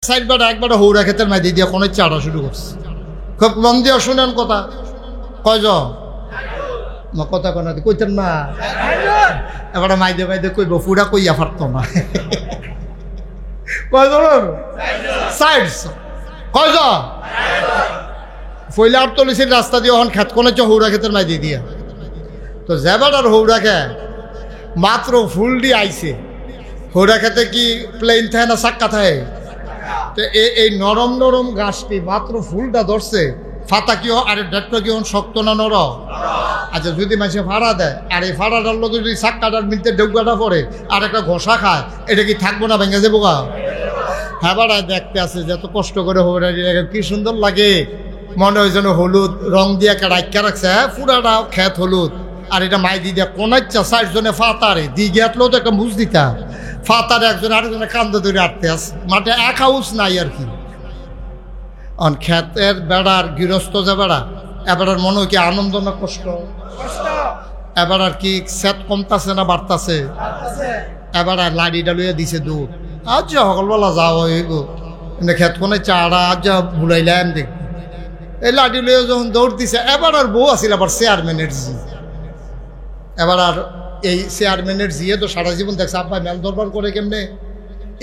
Sidebar একবার হৌরা ক্ষেতের মাই দিয়ে কোনো চাড়া শুরু করছে। খুব মন দিয়ে শুনেন কথা। কয়জন কথা কোন কইতেন না, এবার মাইদে মাইদে কইব ফুরা কইয়া পারত না। কয়জন কয়জন ফইলে আর তলিসির রাস্তা দিয়ে ওখান খেত কোনে হৌরা ক্ষেতের মাই দিয়ে দিয়া তো যাবার আর হৌরা খে মাত্র ফুল দিয়ে আইছে। হৌরা খেতে কি প্লেন থাকে না চাক্কা থাকে? তো এই নরম নরম গাছটি মাত্র ফুলটা ধরছে, ফাতা কি আর ডাক্তার কি শক্ত না নর? আচ্ছা, যদি মাসে ফাড়া দেয় আর এই ফাড়াটার লোক যদি চাক্কাটার মিলতে ডেউগাটা পড়ে আর একটা ঘষা খায়, এটা কি থাকবো না, ভেঙে যাবো গা? হ্যাঁ, বাড়ায় দেখতে আছে যে এত কষ্ট করে হৌরা কি সুন্দর লাগে, মনে হয় যেন হলুদ রং দিয়ে একটা রাখা রাখছে। হ্যাঁ, পুরাটা খেত হলুদ, আর এটা মাই দিয়ে কোনাচ্ছা 60 জনে ফাতারে দিয়ে গেতলেও তো একটা বুঝ দিতা। ফাতারে একজন আরেকজনে কান্দ ধরে আটতে আছে, মাঠে এক হাউস নাই আর কি। অন খেতের বেড়ার গৃহস্থ যে বেড়া, এবার মনে হয় কি আনন্দ না কষ্ট? এবার আর কি সেত কমতাছে না বাড়তাছে? এবার আর লাড়িটা লইয়া দিছে দুধ। আজ যা সকালবেলা যাও হইব খেত কোনে চারা আজ যা ভুলাইলাম দেখ। এই লাড়ি লইয়া যখন দৌড় দিছে, এবার আর বউ আসিল আবার চেয়ারম্যানের জি। এবার আর এই চেয়ারম্যানের জিয়ে তো সারা জীবন দেখছে আব্বা মেল দরবার করে কেমনে।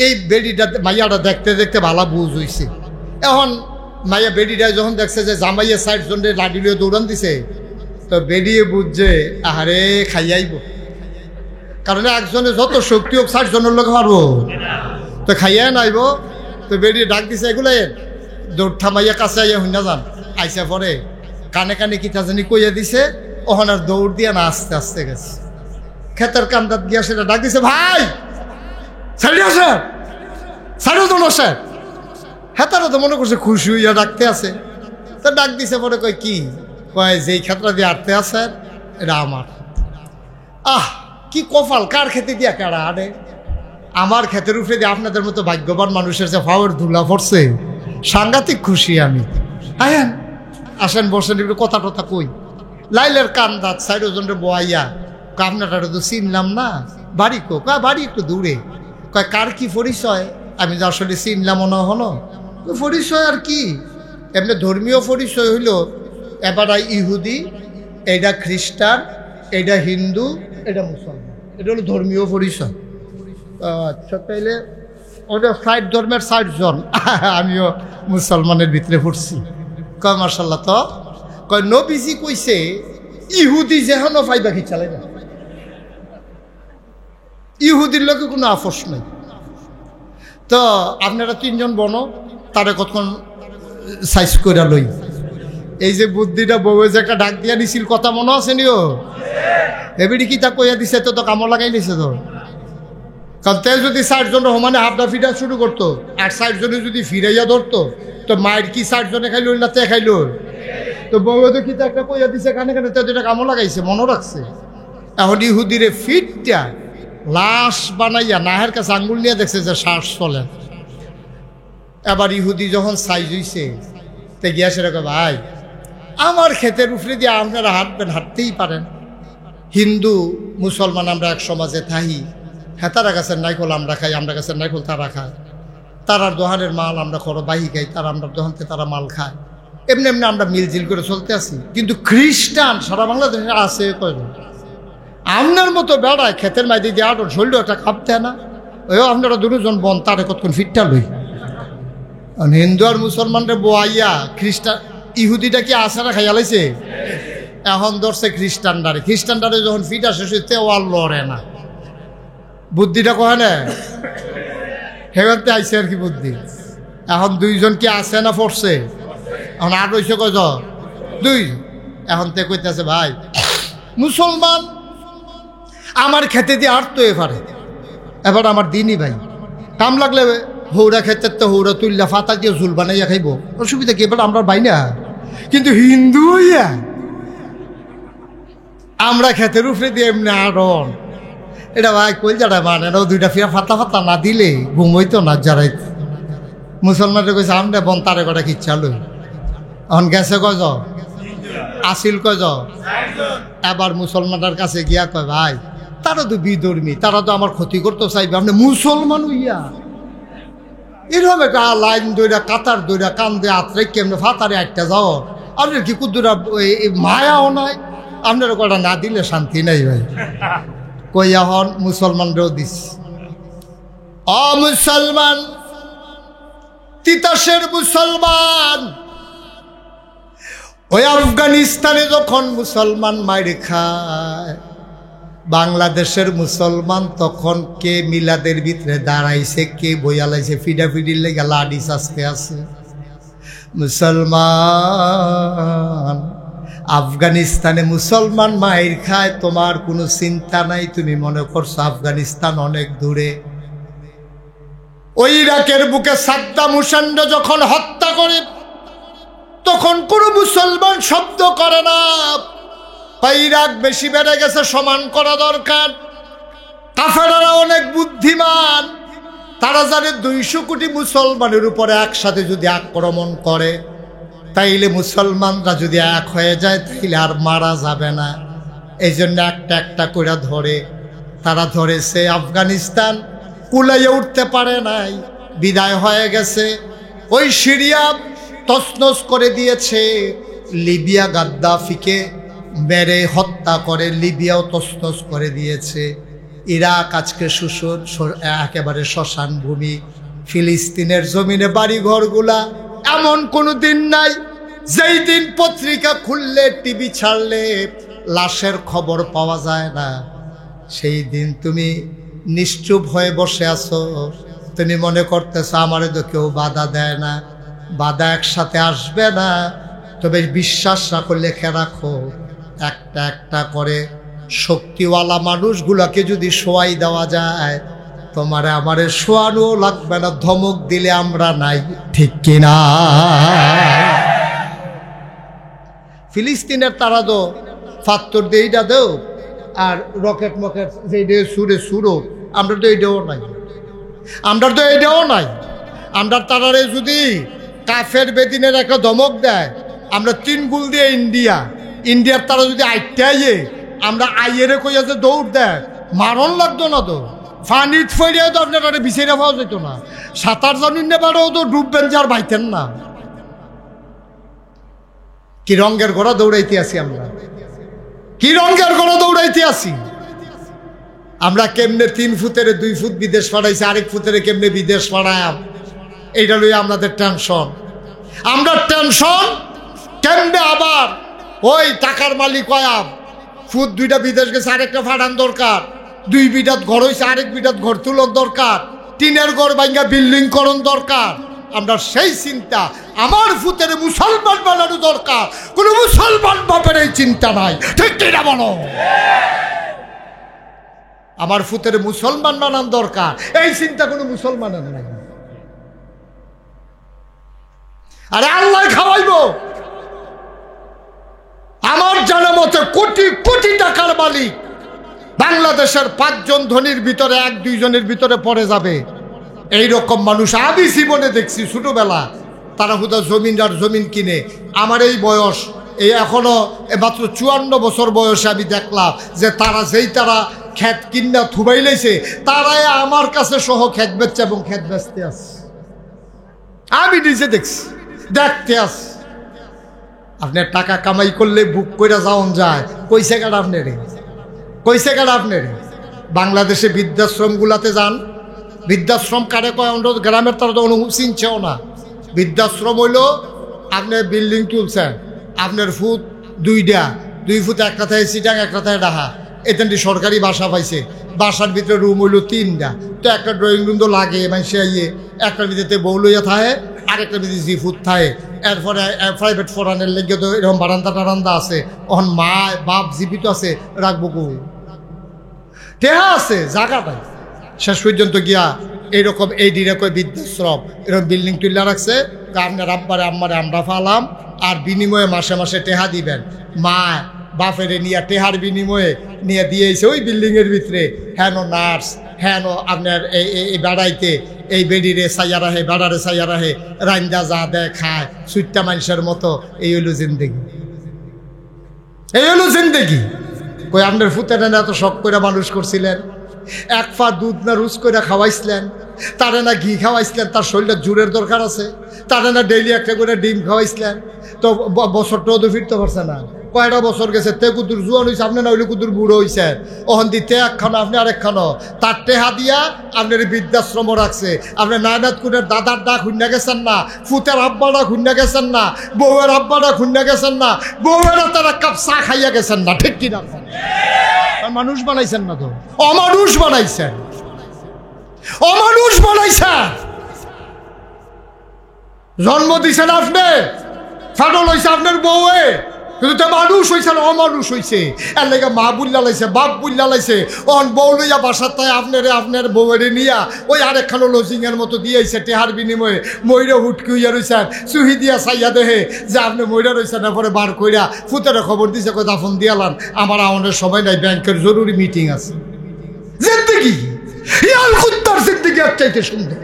এই বেডিটা মাইয়াটা দেখতে দেখতে ভালো বুঝ হইছে। এখন মাইয়া বেডিটা যখন দেখছে যে জামাইয়া 60 জনের লাডি লিয়ে দৌড়ান দিছে, তো বেডিয়ে বুঝছে আহারে খাইয়াইব। কারণ একজনে যত শক্তি হোক 60 জনের লোক পারবো তো খাইয়াই নাইব। তো বেডিয়ে ডাক দিছে, এগুলো দৌড় থামাইয়া কাছে আইয়া হইনা যান। আইসা পরে কানে কানে কিতা জানি কইয়া দিছে, ওখানে আর দৌড় দিয়ে না আস্তে আস্তে গেছে। খেতের কান্দাত গিয়া সেটা ডাক দিছে, ভাই ছাড়ি আসে ছাড়িও তো নসে। হেতারা তো মনে করছে খুশি হইয়া ডাকতে আছে। তো ডাক দিছে পরে কয় কি? কয় যেই ক্ষেত্রা দিয়ে আটতে আছে এটা আমার। আহ, কি কপাল! কার খেতে দিয়া কারা আরে? আমার ক্ষেতের উপরে দিয়ে আপনাদের মতো ভাগ্যবান মানুষের যে ফাওয়ার ধুলা পড়ছে, সাংঘাতিক খুশি আমি। আয়েন আসেন, বসেন, একটু কথা টথা কই। লাইলের কান্দাত 60 জনের বয়াইয়া, আপনারা তো চিনলাম না, বাড়ি কো? বাড়ি একটু দূরে। কয় কার কি পরিচয়? আমি যে আসলে চিনলাম না হলো। পরিচয় আর কি, এমনি ধর্মীয় পরিচয় হইল এবার ইহুদি, এইটা খ্রিস্টান, এইটা হিন্দু, এটা মুসলমান। এটা হলো ধর্মীয় পরিচয়। আচ্ছা, তাইলে ওটা 60 ধর্মের 60 জন, আমিও মুসলমানের ভিতরে পড়ছি। কয় মার্শাল্লাহ। তো কয় নবীজি কইছে ইহুদি যেন ফাইবা কি চালে না, ইহুদির লোকে কোনো আপোষ নাই। তো আপনারা 3 জন বনো, তারা কতক্ষণ সাইজ করে লই। এই যে বুদ্ধিটা বউ যে একটা ডাক দিয়া দিছিল, কথা মনে আছে নিও? এবিডি কি তা কইয়া দিছে, তো কামড় লাগাই দিছে তো। কারণ তে যদি 60 জন সমানে হাফডা ফিটা শুরু করতো, আর 60 জনে যদি ফিরাইয়া ধরতো, তো মায়ের কি 60 জনে খাইল না তে খাইল? তো বউ তো কি তা একটা কইয়া দিছে কানে কানে, তো এটা কামড় লাগাইছে, মনে রাখছে। এখন ইহুদিরে ফিটটা লাশ বানাইয়া নাহের কাছে আঙ্গুল নিয়ে দেখছে যে শ্বাস চলে। এবার ইহুদি যখন সাইজ হইছে, তে গিয়া সেরকম, ভাই আমার ক্ষেতের উপরে দিয়ে আপনারা হাঁটবেন, হাঁটতেই পারেন। হিন্দু মুসলমান আমরা এক সমাজে থাকি। হ্যাঁ, তারা গাছের নাইকল আমরা খাই, আমরা গাছের নাইকল তারা খায়। তারার দোহানের মাল আমরা করো বাহি খাই, তারা আমরা দোহানতে তারা মাল খায়। এমনি এমনি আমরা মিলজিল করে চলতে আসি। কিন্তু খ্রিস্টান সারা বাংলাদেশে আছে কয়জন? আপনার মতো বেড়ায় ক্ষেতের মাইদি দিয়ে আটন শরীর একটা কাঁপতে না। ওই আপনারা 2 জন বোন, তারে কতক্ষণ ফিটটা লই। হিন্দু আর মুসলমানরে বোয়াইয়া খ্রিস্টান ইহুদিটা কি আসারা খাইয়া লাইছে। এখন ধরছে খ্রিস্টানডারে। খ্রিস্টানডারে যখন ফিটা শেষ হইতে ওয়াল লড়ে না, বুদ্ধিটা কহে না, হেগাতে আইসে আর কি বুদ্ধি। এখন 2 জন কি আছে না পড়ছে? এখন আর রয়েছে কয়জন? 2। এখন তে কইতেছে, ভাই মুসলমান আমার খেতে দিয়ে আটতো এবারে, এবার আমার দিনই ভাই কাম লাগলে হৌরা খেতে তো হৌরা তুললা ফাতা দিয়ে ঝুল বানাইয়া খাইব, অসুবিধা কি? এবার আমরা ভাই না। কিন্তু হিন্দু হইয়া আমরা খেতের উপরে দিয়ে এমনি আড়ন, এটা ভাই কই যারা মানে 2টা ফিরা ফাতা ফাতা না দিলে ঘুমইতো না যারাই। মুসলমানরা কইছে আমরা বন তারে কটা কিচ্ছা লই। এখন গেছে কয়জ? আসিল কয়জ? এবার মুসলমানটার কাছে গিয়া কয়, ভাই তারা তো বিধর্মী, তারা তো আমার ক্ষতি করতে চাইবে, আপনি মুসলমান হইয়া এরকম একটা লাইন দইরা কাতার দইরা কান্দে আত্রে কেমনে ফাতারে একটা যাও আপনার কি কুদ্দুরা মায়াও নাই আপনার কটা না দিলে শান্তি নাই ভাই কইয়া হন মুসলমানরাও দিস মুসলমান তিতাসের মুসলমান ওই আফগানিস্তানে যখন মুসলমান মাইর খায় বাংলাদেশের মুসলমান তখন কে মিলাদের ভিতরে দাঁড়াইছে কে বইয়ালাইছে ফিডাফিডির লেগে লাডি শাস্তে আছে মুসলমান আফগানিস্তানে মুসলমান মাইর খায় তোমার কোনো চিন্তা নাই তুমি মনে করছো আফগানিস্তান অনেক দূরে ওই ইরাকের বুকে সাদ্দাম হুসেনকে যখন হত্যা করে তখন কোনো মুসলমান শব্দ করে না ইরাক বেশি বেড়ে গেছে সমান করা দরকার কাফেররা অনেক বুদ্ধিমান তারা জানে 200 কোটি মুসলমানের উপরে একসাথে যদি আক্রমণ করে তাইলে মুসলমানরা যদি এক হয়ে যায় তাইলে আর মারা যাবে না এই জন্য একটা একটা করে ধরে তারা ধরেছে আফগানিস্তান কুলাইয়ে উঠতে পারে নাই বিদায় হয়ে গেছে ওই সিরিয়া তছনছ করে দিয়েছে লিবিয়া গাদ্দাফিকে মেরে হত্যা করে লিবিয়াও তছনছ করে দিয়েছে ইরাক আজকে একেবারে শ্মশান ভূমি ফিলিস্তিনের জমিনে বাড়িঘরগুলা এমন কোনো দিন নাই যেই দিন পত্রিকা খুললে টিভি ছাড়লে লাশের খবর পাওয়া যায় না সেই দিন তুমি নিশ্চুপ হয়ে বসে আছো তুমি মনে করতেছো আমারে তো কেউ বাধা দেয় না বাধা একসাথে আসবে না তবে বিশ্বাস রাখো লেখে রাখো একটা একটা করে শক্তিওয়ালা মানুষগুলাকে যদি শোয়াই দেওয়া যায় তোমারে আমারে শোয়ানো লাগবে না ধমক দিলে আমরা নাই ঠিক কিনা ফিলিস্তিনের তারা তো ফাত্তর দিয়ে এইটা দেও আর রকেট মকেট যে সুরে সুরো আমরা তো এইটাও নাই আমরা তারারে যদি কাফের বেদিনের একটা ধমক দেয় আমরা 3 গুল দিয়ে ইন্ডিয়ার তারা যদি আইটাইয়ে আমরা আইয়েরে কইয়া যে দৌড় দেয় মারণ লাগতো না তো ফানিত ফেরিয়াও তো আপনার বিছাইরা পাওয়া যেত না সাঁতার জানুন নেবারও তো ডুববেন যার বাইতেন না কি রঙের ঘোড়া দৌড়াইতে আসি আমরা কেমনে 3 ফুটের 2 ফুট বিদেশ পাঠাইছি আরেক ফুটের কেমনে বিদেশ পাঠায়াম এইটা লইয়া আমাদের টেনশন আমরা টেনশন কেমনে আবার ওই টাকার মালিক কয়াম ফুট 2টা বিদেশ গেছে আরেকটা ফাটান দরকার 2 বিটাত ঘর হয়েছে আরেক বিটাত ঘর তুলন দরকার টিনের ঘর ভাঙ্গা বিল্ডিং করণ দরকার আমরা সেই চিন্তা আমার ফুতের মুসলমান বানানো দরকার কোনো মুসলমান বাপের এই চিন্তা নাই ঠিক কিনা বলো আমার ফুতের মুসলমান বানানো দরকার এই চিন্তা কোনো মুসলমানের নাই আরে আল্লাহ খাওয়াইবো আমার জানা মতে কোটি কোটি টাকার মালিক বাংলাদেশের 5 জন ধনীর ভিতরে 1-2 জনের ভিতরে পড়ে যাবে এইরকম মানুষ আমি জীবনে দেখছি ছোটবেলা তারা হুদা জমিন আর জমিন কিনে আমার এই বয়স এই এখনো মাত্র 54 বছর বয়সে আমি দেখলাম যে তারা ক্ষেত কিনা থুবাই লাইছে তারাই আমার কাছে সহ ক্ষেত বেচছে এবং ক্ষেত বেচতে আছে আমি নিজে দেখছি দেখতে আছি আপনার টাকা কামাই করলে বুক করে যাওন যায় কইছে কাটা আপনারে বাংলাদেশে বৃদ্ধাশ্রমগুলাতে যান বৃদ্ধাশ্রম কারে কয় গ্রামের তারা তো চিনছেও না বৃদ্ধাশ্রম হইল আপনার বিল্ডিং তুলছেন আপনার ফুট 2 ফুট একটা থাকে সিটাং একটা থাকে ডাহা এখানটি সরকারি বাসা পাইছে বাসার ভিতরে রুম হইল 3টা তো একটা ড্রয়িং রুম তো লাগে মানুষে আইয়ে একটার ভিতরে বউ লইয়া থাকে আরেকটা ভিতরে 3 ফুট থাকে এরপরে প্রাইভেট ফরানের লেগে তো এরকম বারান্দা আছে ওখান মা বাপ জীবিত আছে রাখবো কই টেহা আছে জায়গা পাই শেষ পর্যন্ত গিয়া এইরকম এই দিনে কই বৃদ্ধাশ্রম এরকম বিল্ডিং তুলে রাখছে আপনার আব্বারে আম্মারে আমরা ফালাম আর বিনিময়ে মাসে মাসে টেহা দিবেন মা বাপেরে নিয়ে টেহার বিনিময়ে নিয়ে দিয়েছে ওই বিল্ডিংয়ের ভিতরে হেন নার্স হেন আপনার এই বেড়াইতে এই বেডিরে সাইয়া রাহে বেড়ারে সাইয়া রাহে রান্দা যা দেয় খায় সুইট্টা মানুষের মতো এই হইল জিন্দেগি কই আপনার ফুতের এত শখ করে মানুষ করছিলেন 1 পা দুধ না রুজ করে খাওয়াইছিলেন তারে না ঘি খাওয়াইছিলেন, তার শরীরে জোরের দরকার আছে, তারে না ডেইলি একটা করে ডিম খাওয়াইছিলেন, তো বছরটাও তো ফিরতে পারছে না। কয়টা বছর গেছে, তে কুতুর জুয়ান হয়েছে, আপনি না হইলে কুতুর বুড়ো হয়েছে, ওখান দিতে একখানো আপনি আরেকখানো, তার টেহা দিয়া আপনার বৃদ্ধাশ্রম রাখছে। আপনি নায়নাথকুটের দাদার ডাক খুঁজে গেছেন না, ফুতের আব্বাটা খুঁজে গেছেন না, বউয়ের আব্বাটা খুঁজে গেছেন না, বউয়েরা তার এক কাপ চা খাইয়া গেছেন না, ঠিক কিনা? মানুষ বানাইছেন না তো, অমানুষ বানাইছেন, অমানুষ বানাইছেন। জন্ম দিছেন আপনি, ফাটল হয়েছে আপনার বউয়ে, কিন্তু তো মানুষ হয়েছে না, অমানুষ হয়েছে। এর লেগে মা বুল্লা লাইছে, বাপ বুল্লা লাইছে, অন বউ লইয়া বাসার তাই আপনার বউয়েরে নিয়া ওই আরেকখানো লজিংয়ের মতো দিয়েছে টেহার বিনিময়ে। ময়ূরে হুটকি হইয়া রয়েছেন, চুহি দিয়া চাইয়া দেহে যে আপনি ময়ূরা রয়েছেন, এরপরে বার কইরা ফুতেরা খবর দিছে, কই দাফন দিয়ালান, আমার আমাদের সময় নাই, ব্যাংকের জরুরি মিটিং আছে। জিন্দগি শিয়াল কুত্তার জিন্দগি আর চাইতে সুন্দর,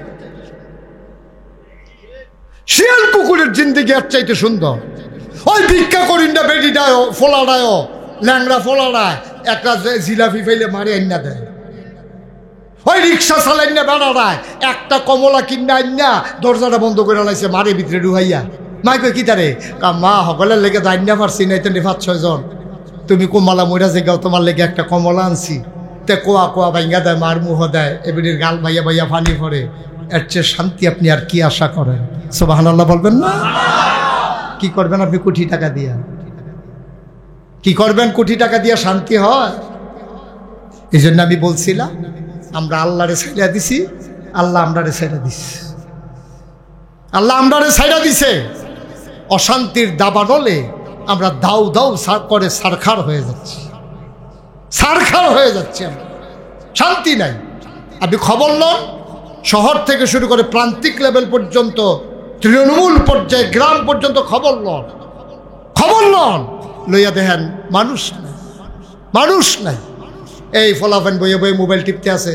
শিয়াল কুকুরের জিন্দগি আর চাইতে সুন্দর। ওই ভিক্ষা করিন না বেটিটায় ফোলাডায়, ল্যাংড়া ফোলাডায় একটা জিলাপি ফেলে মারি আইনা দেয়, ওই রিক্সা চালাই না বেড়াড়ায় একটা কমলা কিনা আইনা দরজাটা বন্ধ করে লাইছে, মারে ভিতরে ঢুকাইয়া। মাই কই কি তারে, মা সকলের লেগে দাইনা পারছি না, তো 5-6 জন, তুমি কমলা মইরা জেগাও, তোমার লেগে একটা কমলা আনছি। তে কোয়া কোয়া ভাইঙ্গা দেয়, মার মুহ দেয়, এবিটির গাল ভাইয়া ভাইয়া ফানি পড়ে। এর চেয়ে শান্তি আপনি আর কি আশা করেন? সুবহানাল্লাহ বলবেন না? কি করবেন আপনি কোটি টাকা দিয়া? কি করবেন কোটি টাকা দিয়া? শান্তি হয়? এই জন্য আমি বলছিলাম, আমরা আল্লাহরে ছাইড়া দিছি, আল্লাহ আমরারে ছাইড়া দিছে, আল্লাহ আমরারে ছাইড়া দিছে। অশান্তির দাবানলে আমরা দাউ দাউ করে সারখার হয়ে যাচ্ছি, সারখার হয়ে যাচ্ছে, আমরা শান্তি নাই। আপনি খবর লন, শহর থেকে শুরু করে প্রান্তিক লেভেল পর্যন্ত, তৃণমূল পর্যায়ে, গ্রাম পর্যন্ত খবর লন, খবর লন, লইয়া দেখেন মানুষ নাই, মানুষ নাই। এই ফলাফান বইয়ে বইয়ে মোবাইল টিপতে আছে,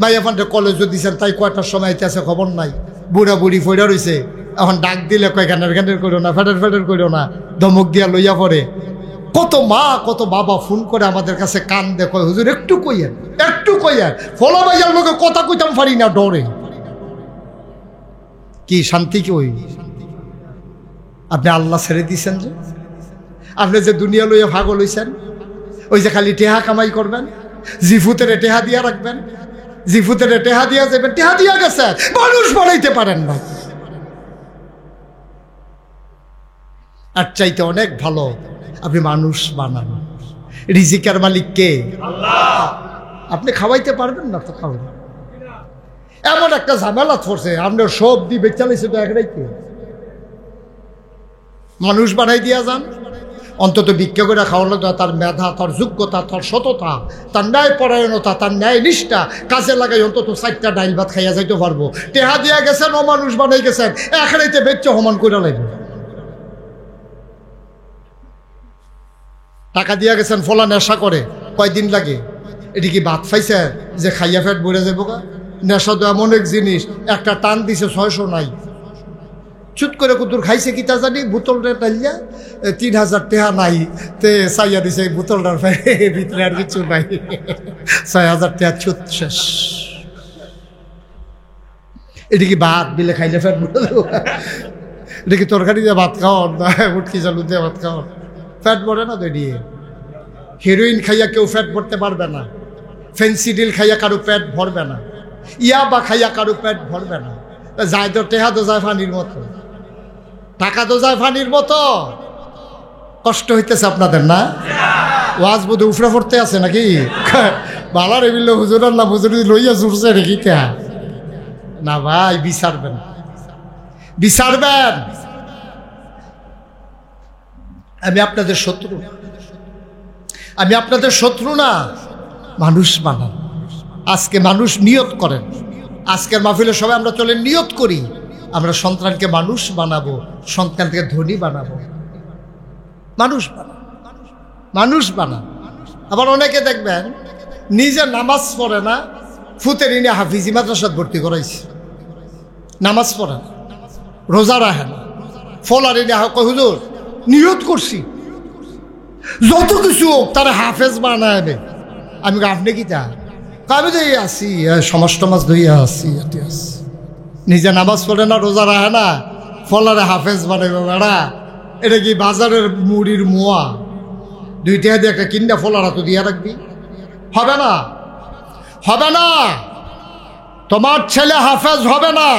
ভাইয়াফানটা কলেজও দিচ্ছেন, তাই কয়টার সময় আছে খবর নাই। বুড়া বুড়ি ফইরা রয়েছে, এখন ডাক দিলে কয় গানের গানের করো না, ফেটার ফেটার করো না, ধমক দিয়া লইয়া পড়ে। কত মা কত বাবা ফোন করে আমাদের কাছে কান দেখো, হুজুর একটু কইয়েন, একটু কইয়েন, ফলা ভাইয়ার লোকে কথা কইতাম পারি না ডরে। কি শান্তি কি? ওই আপনি আল্লাহ ছেড়ে দিয়েছেন, যে আপনি যে দুনিয়া লইয়া ভাগল হইছেন, ওই যে খালি টেহা কামাই করবেন, জিফুতের টেহা দিয়া রাখবেন, জিফুতের টেহা দিয়া যাবেন, টেহা দিয়া গেছে, মানুষ বানাইতে পারেন না। আর চাইতে অনেক ভালো আপনি মানুষ বানান। রিজিকের মালিক কে? আল্লাহ। আপনি খাওয়াইতে পারবেন না তো, খাওয়াবেন। এমন একটা ঝামেলা পড়ছে, আপনার সব দিবে চালিয়েছে তো একটাইকে মানুষ বানাই দিয়া যান। অন্তত ভিক্ষা করে খাওয়ানো, তার মেধা, তার যোগ্যতা, তার সততা, তার ন্যায় পরায়ণতা, তার ন্যায় নিষ্ঠা কাজে লাগাই অন্তত 4টা ডাইল ভাত খাইয়া যাইতে পারবো। টেহা দিয়া গেছেন, ও মানুষ বানাই গেছেন, একটাইতে বেচ্চা সমান করে লাগবে। টাকা দিয়া গেছেন, ফলা নেশা করে, কয়দিন লাগে? এটি কি ভাত খাইছে যে খাইয়া ফেট ভরে যাবো? নেশা তো এমন এক জিনিস, একটা টান দিছে 600 নাই, চুট করে কুতুর খাইছে কি তা জানি, বোতলটা টাইয়া 3000 টাকা নাই, তে চাইয়া দিছে বোতলটার ভিতরে আর কিছু নাই, 6000 টাকা চুট শেষ। এটি কি ভাত বিলে খাইলে ফেট ভরে যাবো? এটা কি তরকারি দিয়ে ভাত খাওয়ার না উটকি চালু দিয়ে ভাত খাওয়ার? ফ্যাট ভরে না তো এটি। হিরোইন খাইয়া কেউ ফ্যাট ভরতে পারবে না, ফেন্সিডিল খাইয়া কারো পেট ভরবে না, ইয়া বা খাইয়া কারো পেট ভরবে না। যায় তো টেহা তো যায় ফানির মতো, টাকা তো যায় ফানির মতো। কষ্ট হইতেছে আপনাদের না? ওয়াজ বোধ উফরে পড়তে আছে নাকি? বালার এবিল হুজুর না হুজুর লইয়া জুড়ছে রেখি না ভাই, বিচারবেন, বিচারবেন। আমি আপনাদের শত্রু, আমি আপনাদের শত্রু না। মানুষ বানান। আজকে মানুষ নিয়ত করেন, আজকের মাহফিলে সবাই আমরা চলে নিয়ত করি, আমরা সন্তানকে মানুষ বানাবো, সন্তানকে ধনী বানাবো। মানুষ বানান, মানুষ বানান। আবার অনেকে দেখবেন নিজে নামাজ পড়ে না, ফুতের ইনে হাফিজি মাদ্রাসাত ভর্তি করাইছে, নামাজ পড়ে না, রোজা রাখে না, ফলার ইনে হুজুর নিয়ত করছি যত কিছু হোক তারা হাফেজ বানাবে। আমি আপনি কি তা আমি তো আসি সমাজ টমাজ ধুইয়া আসি নিজে নামাজ পড়ে না, রোজা রাখে না, ফলারে হাফেজ বানাইবে বেড়া। এটা কি বাজারের মুড়ির মোয়া? 2 টাকা দিয়ে একটা কিনা ফলারা তো দিয়া রাখবি? হবে না, হবে না। তোমার ছেলে হাফেজ হবে না।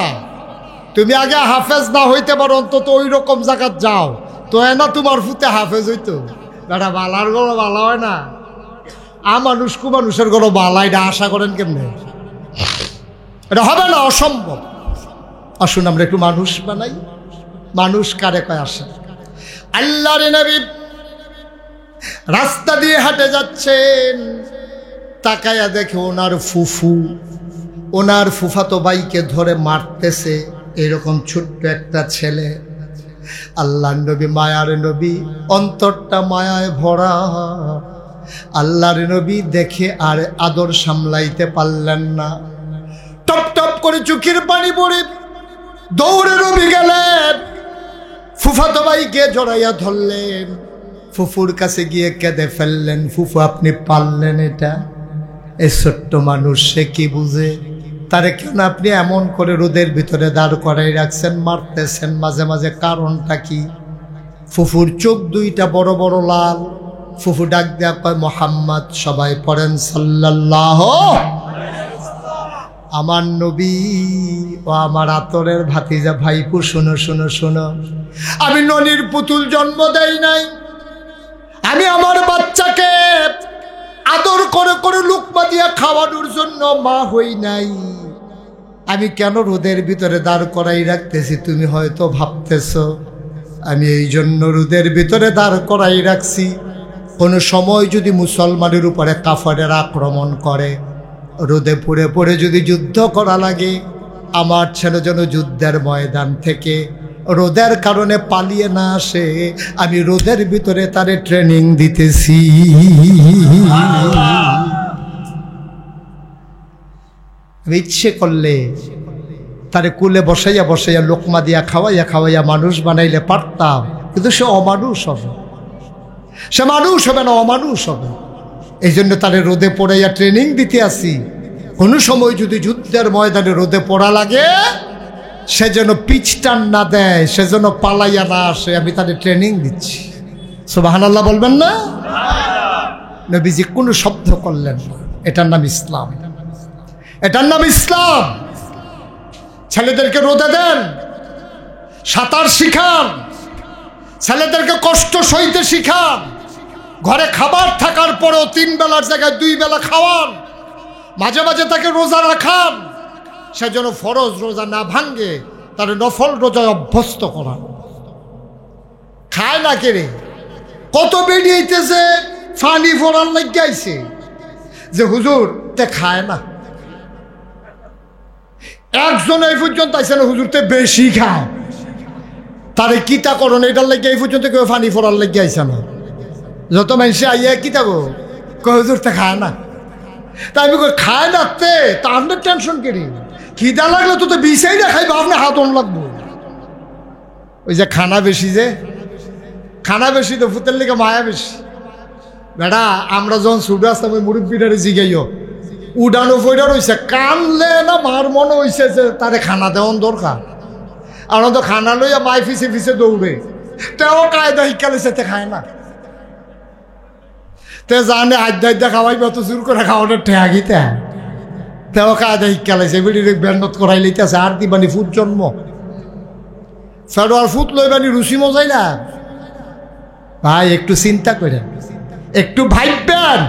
তুমি আগে হাফেজ না হইতে পারো, অন্তত ওই রকম জায়গাত যাও তো না তোমার ফুতে হাফেজ হইতো। বেটা বালার গড়ো বালা হয় না, মানুষ কু মানুষের গড়ো বালা, এটা আশা করেন কেমনে? এটা হবে না, অসম্ভব। আসুন আমরা একটু মানুষ বানাই। মানুষ কারে কয় আসে? আল্লাহর নবী রাস্তা দিয়ে হাঁটে যাচ্ছেন, তাকায়া দেখে ওনার ফুফু ওনার ফুফাতো ভাইকে ধরে মারতেছে, এরকম ছোট্ট একটা ছেলে। আল্লাহর নবী মায়ার নবী, অন্তরটা মায়ায় ভরা। আল্লাহর নবী দেখে আর আদর সামলাইতে পারলেন না, টপ টপ করে চোখের পানি পড়ে দৌড়ে নবী গেলেন, ফুফাতো ভাইকে জড়াইয়া ধরলেন, ফুফুর কাছে গিয়ে কেঁদে ফেললেন। ফুফু আপনি পারলেন এটা? এই ছোট্ট মানুষ সে কি বুঝে? তারে কেন আপনি এমন করে রোদের ভিতরে দাঁড় করাই রাখছেন, মারতেছেন মাঝে মাঝে, কারণটা কি? ফুফুর চোখ দুইটা বড় বড় লাল। ফুফু ডাক দেয়া কয় মোহাম্মদ। সবাই পড়েন সাল্লাল্লাহু। আমার নবী ও আমার আতরের ভাতিজা ভাইপু, শোনো শোনো শোনো, আমি ননির পুতুল জন্ম দেই নাই। আমি আমার বাচ্চাকে আদর করে করে লুকমা দিয়া খাওয়ানোর জন্য মা হই নাই। আমি কেন রোদের ভিতরে দাঁড় করাই রাখতেছি তুমি হয়তো ভাবতেছ আমি এই জন্য রোদের ভিতরে দাঁড় করাই রাখছি, কোনো সময় যদি মুসলমানের উপরে কাফেরের আক্রমণ করে, রোদে পুড়ে পড়ে যদি যুদ্ধ করা লাগে, আমার ছেলে যেন যুদ্ধের ময়দান থেকে রোদের কারণে পালিয়ে না আসে। আমি রোদের ভিতরে তারে ট্রেনিং দিতেছি। ইচ্ছে করলে তারে কুলে বসাইয়া বসাইয়া লোকমা দিয়া খাওয়াইয়া খাওয়াইয়া মানুষ বানাইলে পারতাম, কিন্তু সে অমানুষ হবে। সে মানুষ হবে না, অমানুষ হবে। এই জন্য তারে রোদে পড়াইয়া ট্রেনিং দিতে আসি। কোনো সময় যদি যুদ্ধের ময়দানে রোদে পড়া লাগে, সে যেন পিছটান না দেয়, সে যেন পালাইয়া না আসে, আমি তাদের ট্রেনিং দিচ্ছি। সুবহানাল্লাহ বলবেন না? নবীজি কোনো শব্দ করলেন না। এটার নাম ইসলাম, এটার নাম ইসলাম। ছেলেদেরকে রোদে দেন, সাঁতার শিখান, ছেলেদেরকে কষ্ট সইতে শিখান, ঘরে খাবার থাকার পরেও 3 বেলার জায়গায় 2 বেলা খাওয়ান, মাঝে মাঝে তাকে রোজা রাখান, সে যেন ফরজ রোজা না ভাঙ্গে, তার নফল রোজায় অভ্যস্ত করান। খায় না কেড়ে, কত বেরিয়েছে ফানি ফোরান লাগাইছে যে হুজুর তে খায় না। একজন এই পর্যন্ত আইসে না হুজুর তে বেশি খায়, তারে কিতা করণ এটার লাগে এই পর্যন্ত কেউ ফানি ফোরান লাগাইছে না। যত মানুষে আইয়া কিতা গো হুজুর তে খায় না, তাই আমি খায় না তে তা আপনার টেনশন কেড়ে, খিদা লাগলে তো বিষাই না খাইবা, আপনার হাত অন লাগবো। ওই যে খানা বেশি, যে খানা বেশি তো ফুতের লেগে মায়া বেশি। বেড়া আমরা যখন ছুটে আসতাম ওই মুরব্বীটারে জিগাইও, উডানো ফইডা রয়েছে, কানলে না মার মনে হয়েছে যে তারে খানা দেওয়ান দরকার। আর তো খানা লইয়া মাই ফিসে ফিসে দৌড়ে, তেও কায়দা শিক্ষা লইছে, তে খায় না। তে জানে আড্ডা আড্ডা খাওয়াইবে, অত জোর করে খাওয়াটা ঠেয়াগিতে তেও কায়দা শিক্ষা লাইছে, বেড়ি বেন্ডত করাই লইতেছে। আর দিবানি ফুট জন্ম ফেডোয়ার ফুট লইবানি রুচি মজাই না ভাই। একটু চিন্তা করেন, একটু ভাববেন,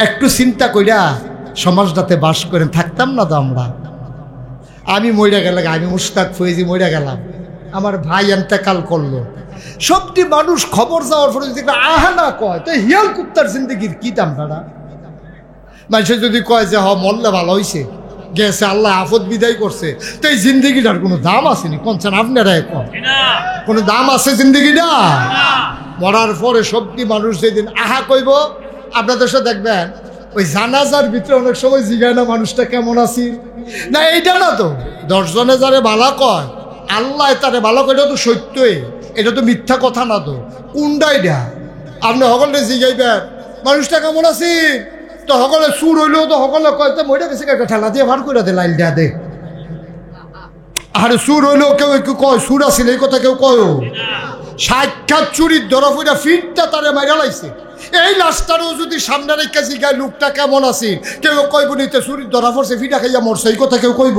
একটু চিন্তা কইরা সমাজটাতে বাস করেন, থাকতাম না তো আমরা। আমি মইরা গেলাম, আমি মুশতাক ফয়েজি মইরা গেলাম, আমার ভাই এন্তেকাল করলো। সবটি মানুষ খবর যাওয়ার পরে যদি আহা না কয়, তো হিয়াল কুত্তার জিন্দগির কি দাম দাঁড়া? মানুষের যদি কয় যে মরলে ভালো হয়েছে, গেছে আল্লাহ আফত বিদায় করছে, তো এই জিন্দগিটার কোনো দাম আসেনি। কোনছেন আপনারা এখন কোনো দাম আছে জিন্দগিটা? মরার পরে সবটি মানুষ যেদিন আহা কইব, আপনাদের সাথে দেখবেন ওই জানাজার ভিতরে অনেক সময় জিগায় না মানুষটা কেমন আছি না, এইটা না তো 10 জনে যারে ভালো কয় আল্লাহ তারে ভালো কয়, এটা তো সত্যই, এটা তো মিথ্যা কথা না। তো কোনটা এটা? আপনি সকলে জিগাইবেন মানুষটা কেমন আছি, তো সকলে চুর হইলেও তো সকলে কয় মরে গেছে একটা ঠেলা দিয়ে ভার করে দে লাইল দেয়া দে। আরে চুর হইলেও কেউ কেউ কয় চুর আছিল এই কথা কেউ কয় সাক্ষাৎ চুরির ধরা ফুটা ফিরটা তারে মাইরা লাইছে। এই লাশটারও যদি সামনে রেখে জিগায় লোকটা কেমন আছে কেউ কইব নিতে চুরির ধরা পড়ছে ফিটা খাইয়া মরছে এই কথা কেউ কইব?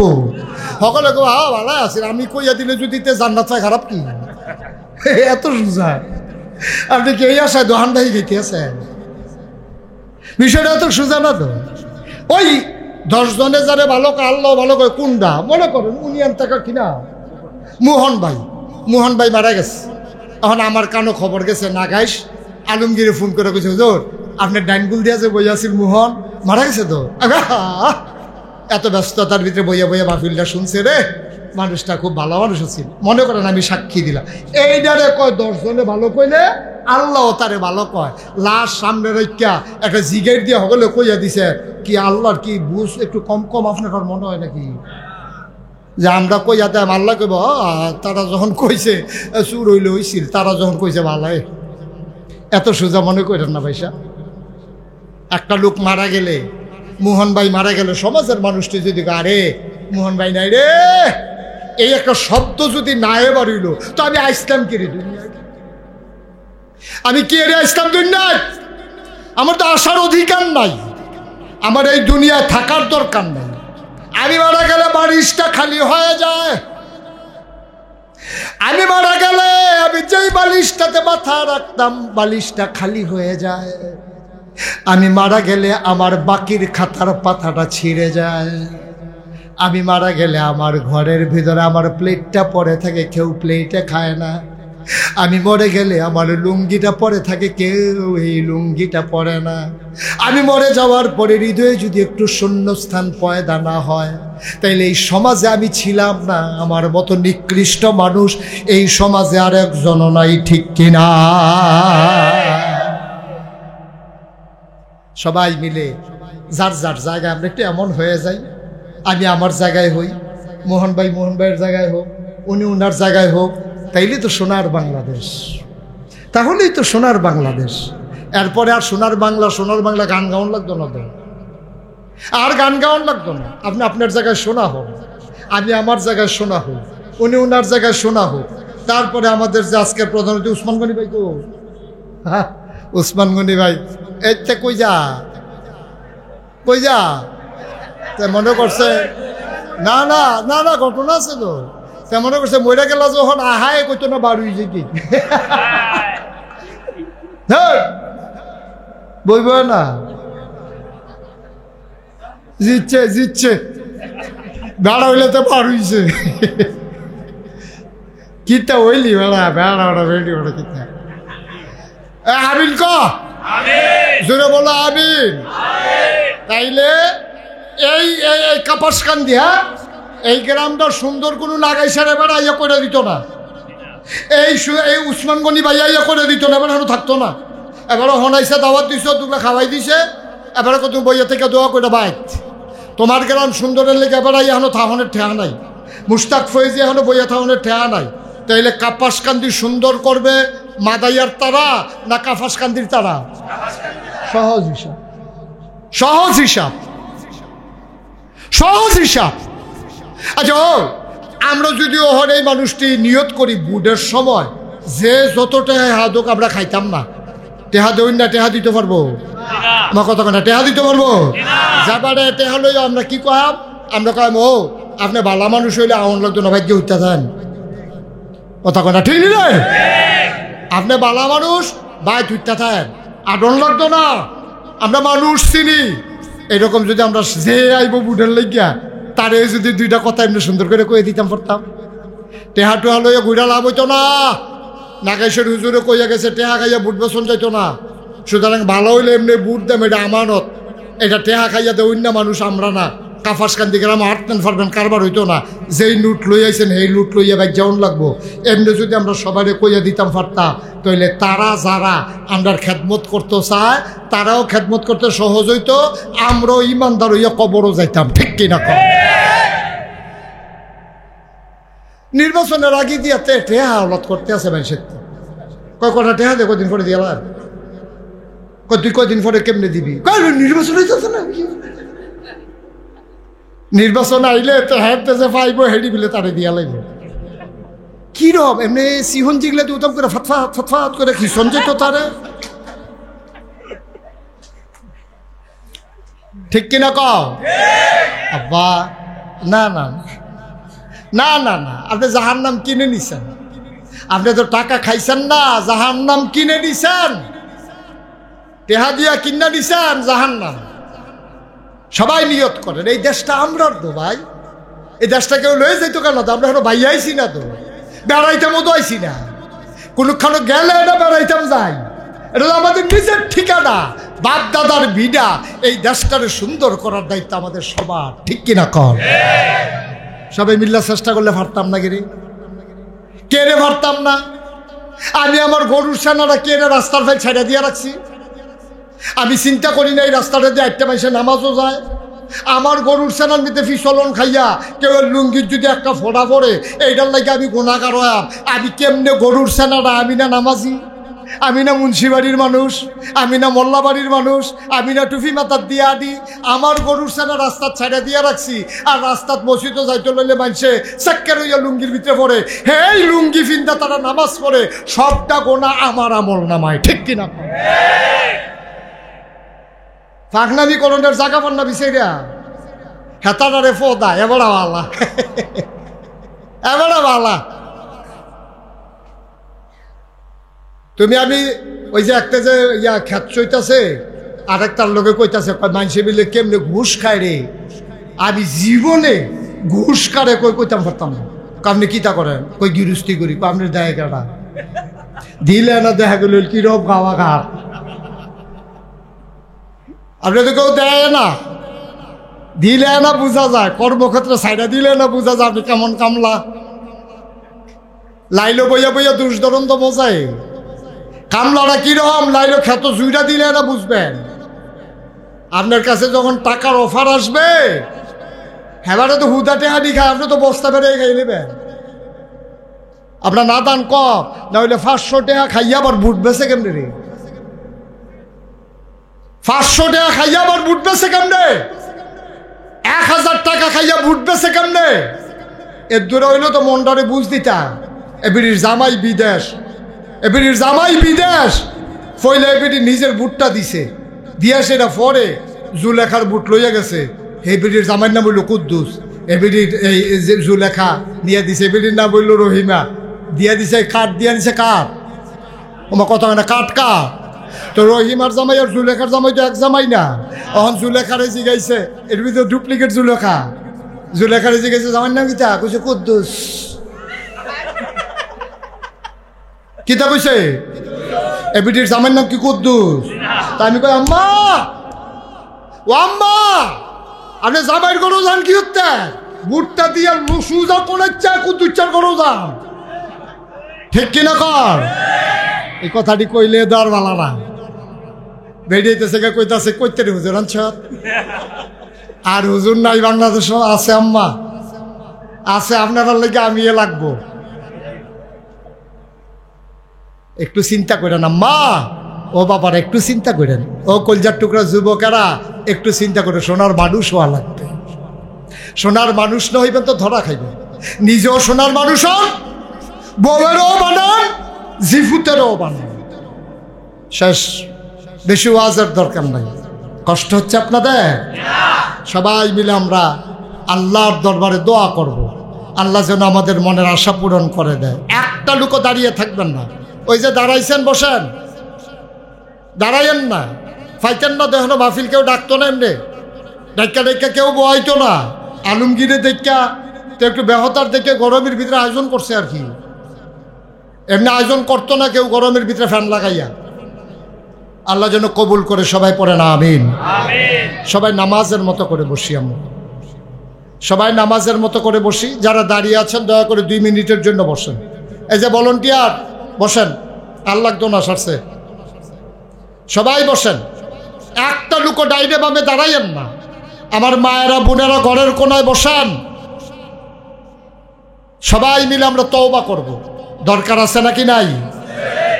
সকলে কেউ ভালো আছে আমি কইয়া দিলে যদি জান্নাত পায় খারাপ কি? এত সোজা। আপনি কি এই আশায় দোহানদাহি খেতে আছেন? বিষয়টা এত সোজা না তো। ওই 10 জনে যারে ভালো কয় আল্লাহ ভালো কয় কোনটা মনে করেন উনিয়ান টাকা কিনা মোহন ভাই মারা গেছে। এখন আমার কানো খবর গেছে নাগাইশ আলমগীরে ফোন করে কইছে হুজুর আপনার ডাইনগুল দিয়া যে বইয়া আছিল মোহন মারা গেছে তো। এত ব্যস্ততার ভিতরে বইয়া মাহফিলটা শুনছে রে, মানুষটা খুব ভালো মানুষ ছিল। মনে করেন আমি সাক্ষী দিলাম এইটারে কয় 10 জনে ভালো কইলে আল্লাহ তারে ভালো কয়। লাশ সামনে রেখা একটা জিগের দিয়ে সকলে কইয়া দিছে কি আল্লাহর কি বুঝ একটু কম আপনার মনে হয় নাকি যে আমরা কইয়া দেয় আল্লাহ কইব তারা যখন কইছে চুর হইলে হইছিল, তারা যখন কইছে ভালাই। এত সোজা মনে করেন না ভাইসা। একটা লোক মারা গেলে মোহন ভাই মারা গেলে সমাজের মানুষটি যদি আরে মোহন ভাই নাই রে এই একটা শব্দ যদি না এবার হইল তো আমি আইসলাম কি রে দুনিয়ায়? আমি কি রে আইসলাম দুনিয়ায়? আমার তো আসার অধিকার নাই, আমার এই দুনিয়ায় থাকার দরকার নাই। আমি মারা গেলে বালিশটা খালি হয়ে যায়। আমি মারা গেলে আমি যেই বালিশটাতে মাথা রাখতাম বালিশটা খালি হয়ে যায়। আমি মারা গেলে আমার বাকির খাতার পাতাটা ছিঁড়ে যায়। আমি মারা গেলে আমার ঘরের ভিতরে আমার প্লেটটা পড়ে থাকে, কেউ প্লেটে খায় না। আমি মরে গেলে আমার লুঙ্গিটা পরে থাকে, কেউ এই লুঙ্গিটা পরে না। আমি মরে যাওয়ার পরে হৃদয়ে যদি একটু শূন্যস্থান পয়দা না হয় তাইলে এই সমাজে আমি ছিলাম না। আমার মতো নিকৃষ্ট মানুষ এই সমাজে আর একজনও নাই, ঠিক কিনা? সবাই মিলে যার যার জায়গায় আমরা একটু এমন হয়ে যাই। আমি আমার জায়গায় হই, মোহন ভাইয়ের জায়গায় হোক, উনি উনার জায়গায় হোক, তাইলে তো সোনার বাংলাদেশ। তাহলেই তো সোনার বাংলাদেশ। এরপরে আর সোনার বাংলা গান গাওয়ান লাগতো না তো, আর গান গাওয়ান লাগতো না। আপনি আপনার জায়গায় শোনা হোক, আমি আমার জায়গায় শোনা হোক, উনি উনার জায়গায় শোনা হোক। তারপরে আমাদের যে আজকের প্রধানমন্ত্রী উসমান গনি ভাই, হ্যাঁ উসমান গনি ভাই এতে কই যা মনে করছে না না না না ঘটনা আছে তো। তা মনে করছে মইরা গেলা যখন আহায় কইতো না বাড়ি যে কি বইব না, জিতছে বেড়া হইলে তো পার হইছে কিতা হইলি বেড়া বেড়ি ওটা কিতা আমিন ক জোরে বলো আমিন। তাইলে এই কাপাসকান্দি, হ্যাঁ এই গ্রামটা সুন্দর কোনো লাগাইছার এবার ইয়ে করে দিত না। এই উসমান গনি ভাইয়া ইয়ে করে দিত না, এবার থাকতো না। এবারও হনাইছে দাওয়াত দিছ, তোমরা খাওয়াই দিছে। এবারে কত বইয়া থেকে দোয়া করে বাইত তোমার গ্রাম সুন্দরের লেগে এবার এখনো থাহনের ঠেয়া নাই, মুস্তাক ফয়েজি এখনো বইয়া থাহনের ঠেয়া নাই। তাইলে কাপাসকান্দি সুন্দর করবে মাদাইয়ার তারা না কাপাসকান্দির তারা? সহজ হিসাব। আচ্ছা আমরা যদি ওহর এই মানুষটি নিয়ত করি বুডের সময় যে যত টেহা হাদুক আমরা খাইতাম না, টেহা দইন না টেহা দিতে পারবো? আমার কথা না, টেহা দিতে পারবো? যাবারে টেহা লই আমরা কি কয়াম? আমরা কয়াম ও আপনি বালা মানুষ হইলে আউন লাগতো না, ভাগ্য উঠতে থাকেন। কথা কথা ঠিক নি? আপনি বালা মানুষ ভাই তুইটা থাকেন, আডন লাগতো না। আমরা মানুষ চিনি। এরকম যদি আমরা যে আইব বুডের লাগিয়া তারে যদি দুইটা কথা এমনি সুন্দর করে কয়ে দিতাম পারতাম, টেহা টেহা লইয়া ঘুরা লাভ হইতো না। নাগাইশের হুজুরে কইয়া গেছে টেহা খাইয়া বুট বেসন যাইতো না। সুতরাং ভালো হইলে এমনি বুট দাম, এটা আমানত। এটা টেহা খাইয়া দেউন না মানুষ আমরা না। কাপাসকান্দি গ্রাম হাঁটতেন পারবেন কারবার হইতো না। যেই লুট লই আইছেন সেই লুট লইয়া বাইক যেমন লাগবো এমনি যদি আমরা সবাই কইয়া দিতাম পারতাম তাইলে তারা যারা আমরা খেদমত করতে চায় তারাও খেদমত করতে সহজ হইতো, আমরাও ইমানদার হইয়া কবরও যাইতাম, ঠিক কিনা? নির্বাচনের আগে দিয়ে টেহা আওলাদ করতে আছে মানুষের কয় কটা টেহা দেখো দিন করে দিয়ে তুই কয়দিন পরে কেমনে দিবি? নির্বাচন হইতেছে না, নির্বাচন আইলে তো হ্যাঁ যে পাইব হেডি বিলে তারে দিয়া লাগবে। কিরম এমনি সিহন জিগলে উত্তম করে ফটফাট ফটফাট করে খিসন যেত তারে, ঠিক কিনা কও আব্বা? না না না না না, আপনি জাহান্নাম কিনে নিছেন। আপনি তো টাকা খাইছেন না, জাহান্নাম কিনে নিছেন, টেহা দিয়া কিনা নিছেন জাহান্নাম। সবাই নিয়ত করেন এই দেশটা আমরার তো ভাই, এই দেশটা কেউ লয়ে যাইতো কেন? তো আমরা এখন ভাই আইছি না, তো বেড়াইতাম তো আইছি না, কোনখানে গেলে এটা বেড়াইতাম যাই, এটা তো আমাদের নিজের ঠিকানা, বাপ দাদার ভিডা। এই দেশটারে সুন্দর করার দায়িত্ব আমাদের সবার, ঠিক কিনা কর? সবাই মিল্লা চেষ্টা করলে পারতাম না গিরি? কে রে পারতাম না? আমি আমার গরুর সেনারা কে রে রাস্তার ফেল ছেড়ে দিয়ে রাখছি? আমি চিন্তা করি না এই রাস্তাটা দিয়ে একটা মাইসে নামাজও যায়। আমার গরুর সেনার মধ্যে ফিসলন খাইয়া কেউ লুঙ্গির যদি একটা ফোড়া পড়ে, এইটার লাগে আমি গুণাগার হইয়াম। আমি কেমনে গরুর সেনারা? আমি না নামাজি, আমি না মুন্সিবাড়ির মানুষ, আমি না মোল্লাবাড়ির মানুষ, আমি না টুপি মাথার দিয়া আদি। আমার গরুর সেনা রাস্তার ছেড়ে দিয়ে রাখছি, আর রাস্তাত মসজিদও যাইতে লইলে মানছে চাক্কের হইয়া লুঙ্গির ভিতরে পড়ে, হেই লুঙ্গি ফিন্দা তারা নামাজ পড়ে, সবটা গোনা আমার আমল নামায়, ঠিক কিনা? ফাঁকনামি করণের জায়গা পান না বিচাইরা, হেতাটারে ফোদা এবারা বালা, এবারা বালা। তুমি আমি ওই যে একটা যে খ্যাত চইতাছে, আর একটার লোকে কইতাছে মানুষে মিলে কেমনে ঘুষ খায় রে। আমি জীবনে ঘুষ কারে কইতাম পারতাম না। আপনি কিতা করেন? কই গিরুস্তি করি। আপনি দেয় কেটা দিলে না, দেখা গেল কিরম গাওয়া ঘাট, আপনি তো কেউ দেয় না, দিলে না বোঝা যায়, কর্মক্ষেত্রে সাইডা দিলে না বোঝা যায় আপনি কেমন কামলা। লাইলো বইয়া বইয়া দুষ ধরন তো বোঝায় কামলাটা কিরকম। লাইলো খেত জুইটা দিলে না বুঝবেন। আপনার কাছে যখন টাকার অফার আসবে, হেবারে তো হুদা টেহা দি খায়, আপনি তো বস্তা বেড়ে খাই নেবেন। আপনার না দান কম, না হইলে 500 টাকা খাইয়া আবার বুট বেছে কেমনে রে? 500 টাকা খাইয়া আবার বুট বেছে কেমনে? 1000 টাকা খাইয়া বুট বেছে কেমনে? এর দূরে হইলো তো মনটারে বুঝ দিতা, এবির জামাই বিদেশ, এবির জামাই বিদেশ, ফইলে এবির নিজের বুটটা দিছে, দিয়া সেটা পরে জুলেখার বুট লইয়া গেছে। এবির জামাইয়ের নাম হইল কুদ্দুস, এবির এই জুলেখা নিয়ে দিছে, এবির নাম হইল রহিমা, দিয়া দিছে কাঠ, দিয়া দিছে কাঠ। আমার কথা হয় না, কাঠ কাঠ। তো রহিমার জামাই আর জুলেখার জামাই তো এক জামাই না। এখন জুলেখারে জিগাইছে, এর ভিতরে ডুপ্লিকেট জুলেখা। জুলেখারে জিগাইছে জামাইর নাম কিতা? কইছে কুদ্দুস। কিতা কইছে? এবিটির জামাইর নাম কি? কুদ্দুস। তা আমি কই আম্মা, ও আম্মা, আপনি জামাইর গরু যান কি হচ্ছে? বুটটা দিয়ে সুজা পড়েছে, কুদ্দুচার গরু যান, ঠিক কিনা কর? এই কথাটি কইলে দর ভালা না, বেরিয়েছে কইতাছে কইতে রে হুজুর আনছত। আর হুজুর নাই বাংলাদেশ আছে আম্মা, আছে, আপনার লেগে আমি এ লাগবো। একটু চিন্তা করেন আম্মা, ও বাবার একটু চিন্তা করেন, ও কলজার টুকরা যুবকেরা একটু চিন্তা করে। সোনার মানুষ হওয়া লাগবে, সোনার মানুষ না হইবেন তো ধরা খাইবেন। নিজেও সোনার মানুষ হন, বউয়েরও বানান, জিফুতেরও বানান। শেষ, বেশি ওয়াজের দরকার নাই। কষ্ট হচ্ছে আপনাদের? সবাই মিলে আমরা আল্লাহর দরবারে দোয়া করব, আল্লাহ যেন আমাদের মনের আশা পূরণ করে দেয়। একটা লোকও দাঁড়িয়ে থাকবেন না। ওই যে দাঁড়াইছেন, বসেন, দাঁড়াইয়েন না, ফাইতেন না। দেখেন মাহফিল কেউ ডাকতো না, এমনি ডাক্কা ডাক্কা কেউ বহাইতো না। আলমগীরে দেখা তো একটু বেহতার দেখে গরমের ভিতরে আয়োজন করছে আর কি, এমনি আয়োজন করতো না কেউ গরমের ভিতরে ফ্যান লাগাইয়া। আল্লাহ যেন কবুল করে। সবাই পড়ে না আমিন। সবাই নামাজের মতো করে বসি, আমরা সবাই নামাজের মতো করে বসি। যারা দাঁড়িয়ে আছেন দয়া করে 2 মিনিটের জন্য বসেন। এই যে ভলান্টিয়ার বসেন, আল্লাহ দোনা সারছে, সবাই বসেন। একটা লুকো ডাইনে বামে দাঁড়াইয়েন না। আমার মায়েরা বোনেরা ঘরের কোনায় বসেন। সবাই মিলে আমরা তওবা করব। দরকার আছে নাকি নাই?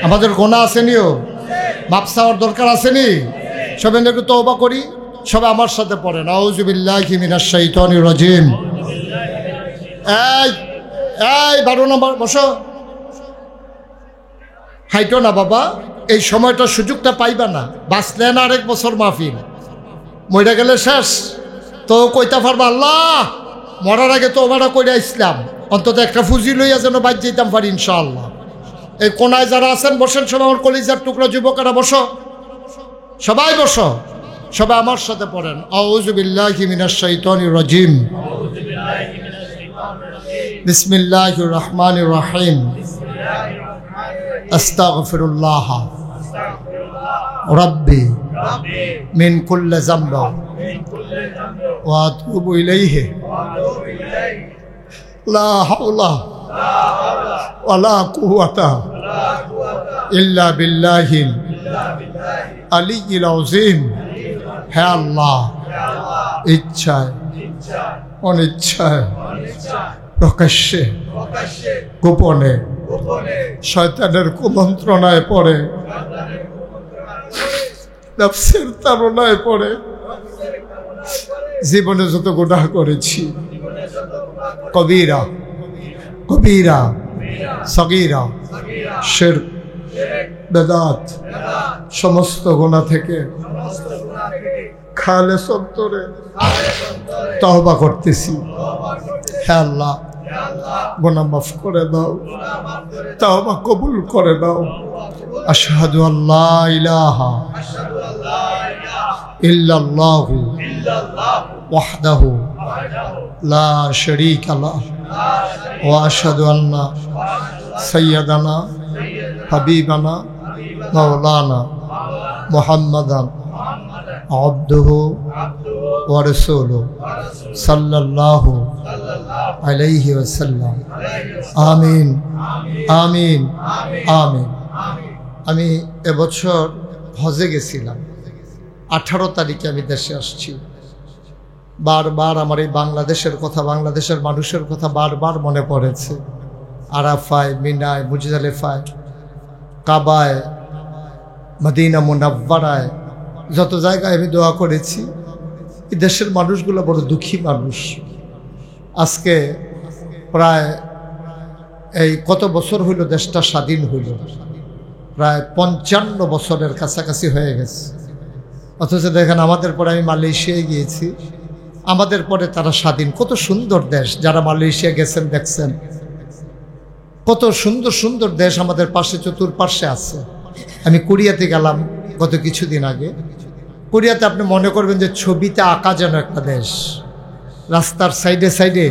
আমাদের গোনা আছে নিও, মাপ চাওয়ার দরকার আসেনি? সবাই একটু তওবা করি। সবাই আমার সাথে পড়েন, আউযু বিল্লাহি মিনাশ শাইতানির রাজিম। এই 12 নম্বর বসো, হাইটো না বাবা, এই সময়টা সুযোগটা পাইবা না। বাঁচলে না আরেক বছর মাহফিল, মইরা গেলে শেষ। তো কইতা পারবা আল্লাহ মরার আগে তো ওবারা কইরা ইসলাম, অন্তত একটা ফুজি লইয়া যেন বাইর যেতাম পারি ইনশাআল্লাহ। এই কোনায় যারা আছেন বসেন, সবাই আমার কলিজার টুকরা যুবকেরা বসো, সবাই বসো। সবাই আমার সাথে পড়েন, আউযু বিল্লাহি মিনাশ শাইতানির রাজিম। বিসমিল্লাহির রহমানির রহিম। আস্তাগফিরুল্লাহ রাব্বি মিন কুল্লি যামবি ওয়া আতুবু ইলাইহি লা হাওলা ওয়ালা কুওয়াতা ইল্লা বিল্লাহিল আলিয়্যিল আযীম। হে আল্লাহ, ইচ্ছায় অনিচ্ছায় প্রকাশ্যে গোপনে শয়তানের কুমন্ত্রণায় পড়ে, নফসের তাড়নায় পড়ে জীবনে যত গুনাহ করেছি, কবিরা কবিরা সগীরা শিরক বেদাত সমস্ত গুনাহ থেকে খালেস অন্তরে তওবা করতেছি। হে আল্লাহ, গুনাহ মাফ করে দাও, তওবা কবুল করে দাও। আশহাদু আল্লা ইলাহা ইল্লাল্লাহু ওয়াহদাহু লা শারীকা লাহু ওয়া আশহাদু আন্না সাইয়্যিদানা হাবিবানা মাওলানা মুহাম্মাদান আবদুহু ওয়া রাসূলুহু সাল্লাল্লাহু আলাইহি ওয়াসাল্লাম। আমিন আমিন আমিন। আমি এবছর হজে গেছিলাম, 18 তারিখে আমি দেশে আসছি। বারবার আমার এই বাংলাদেশের কথা, বাংলাদেশের মানুষের কথা বারবার মনে পড়েছে। আরাফায়, মিনায়, মুজদালিফায়, কাবায়, মদিনা মুনাব্বারায়, যত জায়গায় আমি দোয়া করেছি। এই দেশের মানুষগুলো বড় দুঃখী মানুষ। আজকে প্রায় এই কত বছর হইল দেশটা স্বাধীন হইল, প্রায় 55 বছরের কাছাকাছি হয়ে গেছে। অথচ দেখেন আমাদের পরে আমি মালয়েশিয়ায় গিয়েছি, আমাদের পরে তারা স্বাধীন। কত সুন্দর দেশ, যারা মালয়েশিয়া গেছেন দেখছেন কত সুন্দর সুন্দর দেশ আমাদের পাশে চতুর্পাশে আছে। আমি কোরিয়াতে গেলাম গত কিছুদিন আগে। কোরিয়াতে আপনি মনে করবেন যে ছবিতে আঁকা যেন একটা দেশ। রাস্তার সাইডে সাইডে